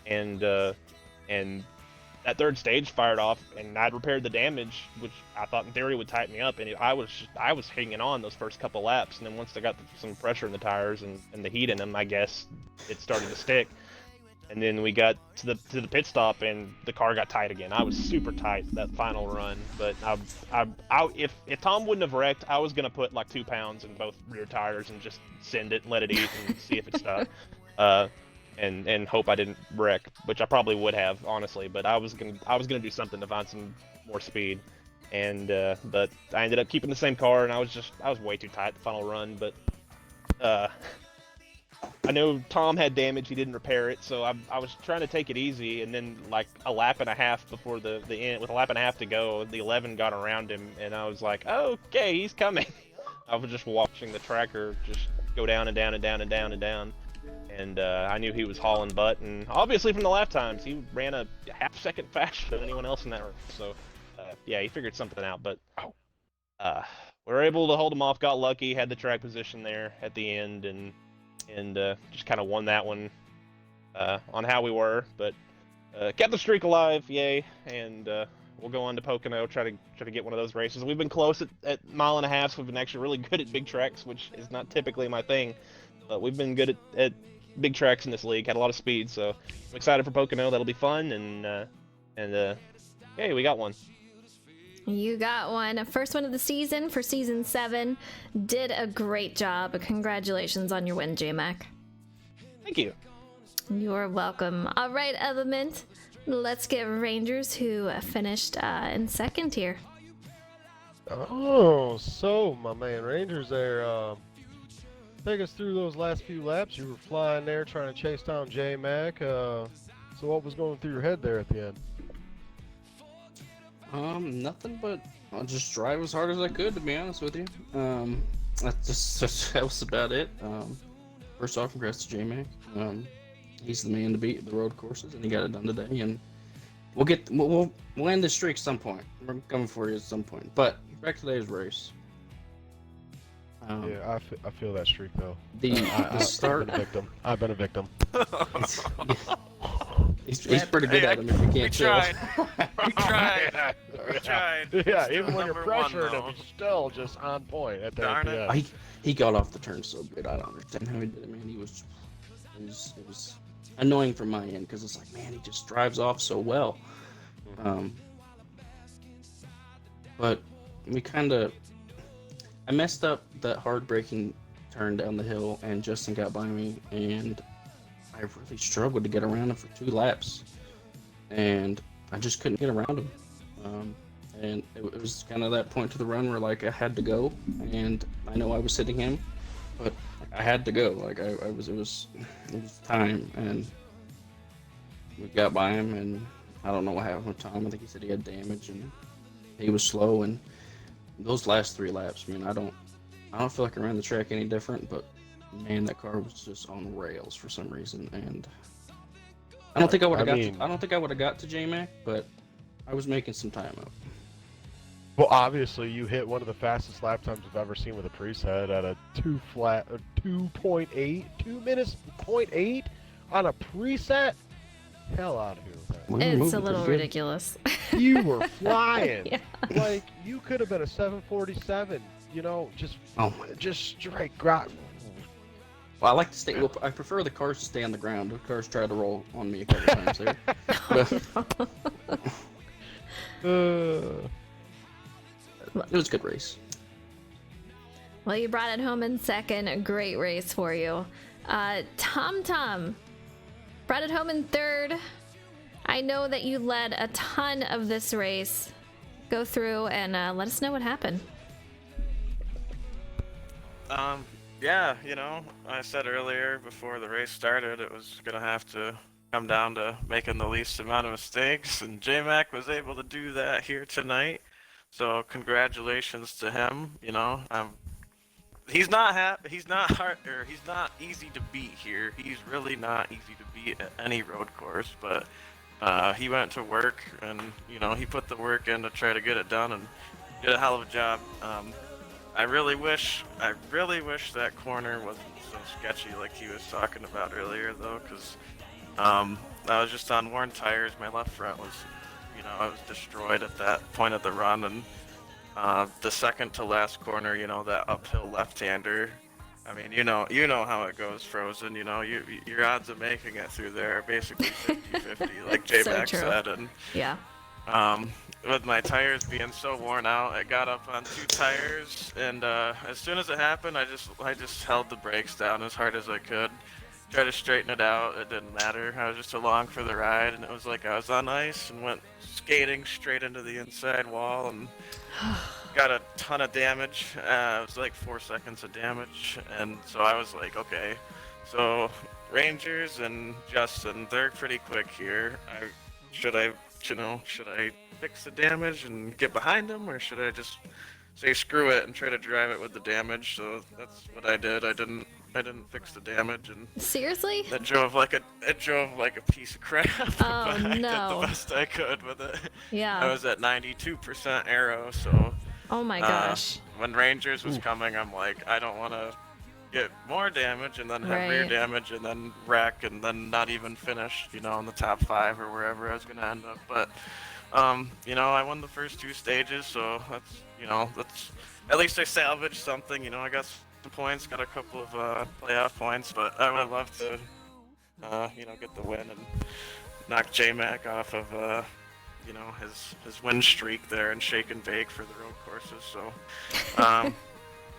And that third stage fired off, and I'd repaired the damage, which I thought in theory would tighten me up. And I was hanging on those first couple laps, and then once I got some pressure in the tires and the heat in them, I guess it started to stick. And then we got to the pit stop, and the car got tight again. I was super tight that final run, but if Tom wouldn't have wrecked, I was gonna put like 2 pounds in both rear tires and just send it, and let it eat, and see if it stuck. And hope I didn't wreck, which I probably would have, honestly. But I was gonna do something to find some more speed. and but I ended up keeping the same car, and I was way too tight the final run, but uh, I know Tom had damage, he didn't repair it, so I was trying to take it easy, and then like a lap and a half before the end, with a lap and a half to go, the 11 got around him, and I was like, okay, he's coming. I was just watching the tracker just go down and down and down and down and down, and I knew he was hauling butt, and obviously from the lap times, he ran a half second faster than anyone else in that race, so yeah, he figured something out, but we were able to hold him off, got lucky, had the track position there at the end, and just kind of won that one on how we were, but kept the streak alive, yay, and we'll go on to Pocono, try to get one of those races. We've been close at mile and a half. We've been actually really good at big tracks, which is not typically my thing, but we've been good at big tracks in this league. Had a lot of speed, so I'm excited for Pocono. That'll be fun, and hey, we got one. You got one. First one of the season for season 7. Did a great job. Congratulations on your win, J-Mac. Thank you. You're welcome. All right, Element. Let's get Rangers, who finished in second here. Oh, so my man Rangers there. Take us through those last few laps. You were flying there trying to chase down J-Mac. So what was going through your head there at the end? Nothing but I'll just drive as hard as I could, to be honest with you. That was about it. First off, congrats to J-Mac. He's the man to beat at the road courses, and he got it done today. And we'll end this streak at some point. We're coming for you at some point. But back to today's race. Yeah, I feel that streak though. The start. I've been a victim. He's pretty good at them if you can't tell. We tried. Yeah, even when you're Number one, pressured, though. it was still just on point at the Darn it. end. He got off the turn so good. I don't understand how he did it, man. It was annoying from my end because it's like, man, he just drives off so well. But I messed up that hard braking turn down the hill, and Justin got by me, and I really struggled to get around him for 2 laps, and I just couldn't get around him. And it was kind of that point to the run where like I had to go, and I know I was hitting him, but I had to go. Like it was time, and we got by him, and I don't know what happened with Tom. I think he said he had damage, and he was slow. And those last 3 laps, man, I don't feel like I ran the track any different, but man, that car was just on rails for some reason, and I don't think I would have got to J-Mac, but I was making some time up. Well, obviously, you hit one of the fastest lap times I've ever seen with a preset at a 2.8, 2 minutes 0.8 on a preset. Hell out of here with that. It's a little ridiculous. You were flying. Yeah. Like, you could have been a 747, just straight grot. Well, I like to stay. Well, I prefer the cars to stay on the ground. The cars tried to roll on me a couple times there. It was a good race. Well, you brought it home in second. A great race for you. Tom brought it home in third. I know that you led a ton of this race. Go through and let us know what happened. Yeah, I said earlier before the race started, it was gonna have to come down to making the least amount of mistakes, and J-Mac was able to do that here tonight. So congratulations to him. He's not easy to beat here. He's really not easy to beat at any road course, but he went to work, and he put the work in to try to get it done, and did a hell of a job. I really wish that corner wasn't so sketchy like he was talking about earlier, though, because I was just on worn tires. My left front was, I was destroyed at that point of the run, and the second to last corner, that uphill left-hander. I mean, you know how it goes, Frozen. Your odds of making it through there are basically 50-50, like J-Mac said, and yeah. With my tires being so worn out, I got up on 2 tires, and as soon as it happened, I just held the brakes down as hard as I could, tried to straighten it out. It didn't matter. I was just along for the ride, and it was like I was on ice and went skating straight into the inside wall and got a ton of damage. It was like 4 seconds of damage, and so I was like, okay, so Rangers and Justin, they're pretty quick here. Should I fix the damage and get behind them, or should I just say screw it and try to drive it with the damage? So that's what I did. I didn't fix the damage, and Seriously? it drove like a piece of crap. Oh, but I did no. the best I could with it. Yeah. I was at 92% arrow, so Oh my gosh. when Rangers was coming, I'm like, I don't want to get more damage and then have rear Right. damage and then wreck and then not even finish, in the top 5 or wherever I was gonna end up. But I won the first 2 stages, so that's at least I salvaged something. I got some points, got a couple of playoff points, but I would have loved to get the win and knock J-Mac off of his win streak there and shake and bake for the road courses. So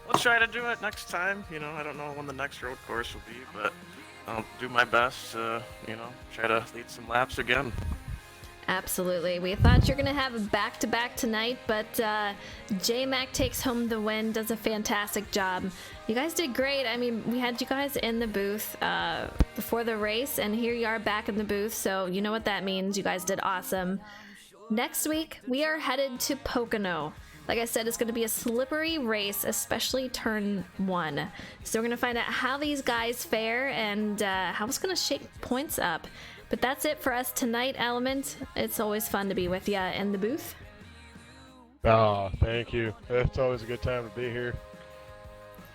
let's try to do it next time. I don't know when the next road course will be, but I'll do my best to try to lead some laps again. Absolutely. We thought you're going to have a back-to-back tonight, but J-Mac takes home the win, does a fantastic job. You guys did great. I mean, we had you guys in the booth before the race, and here you are back in the booth, so you know what that means. You guys did awesome. Next week, we are headed to Pocono. Like I said, it's going to be a slippery race, especially turn 1. So we're going to find out how these guys fare and how it's going to shake points up. But that's it for us tonight, Element. It's always fun to be with you in the booth. Oh, thank you. It's always a good time to be here.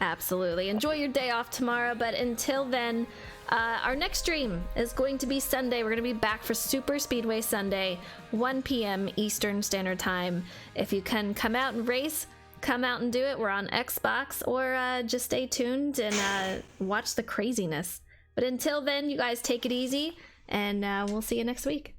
Absolutely. Enjoy your day off tomorrow, but until then, our next stream is going to be Sunday. We're going to be back for Super Speedway Sunday, 1 p.m. Eastern Standard Time. If you can come out and race, come out and do it. We're on Xbox, or just stay tuned and watch the craziness. But until then, you guys take it easy, and we'll see you next week.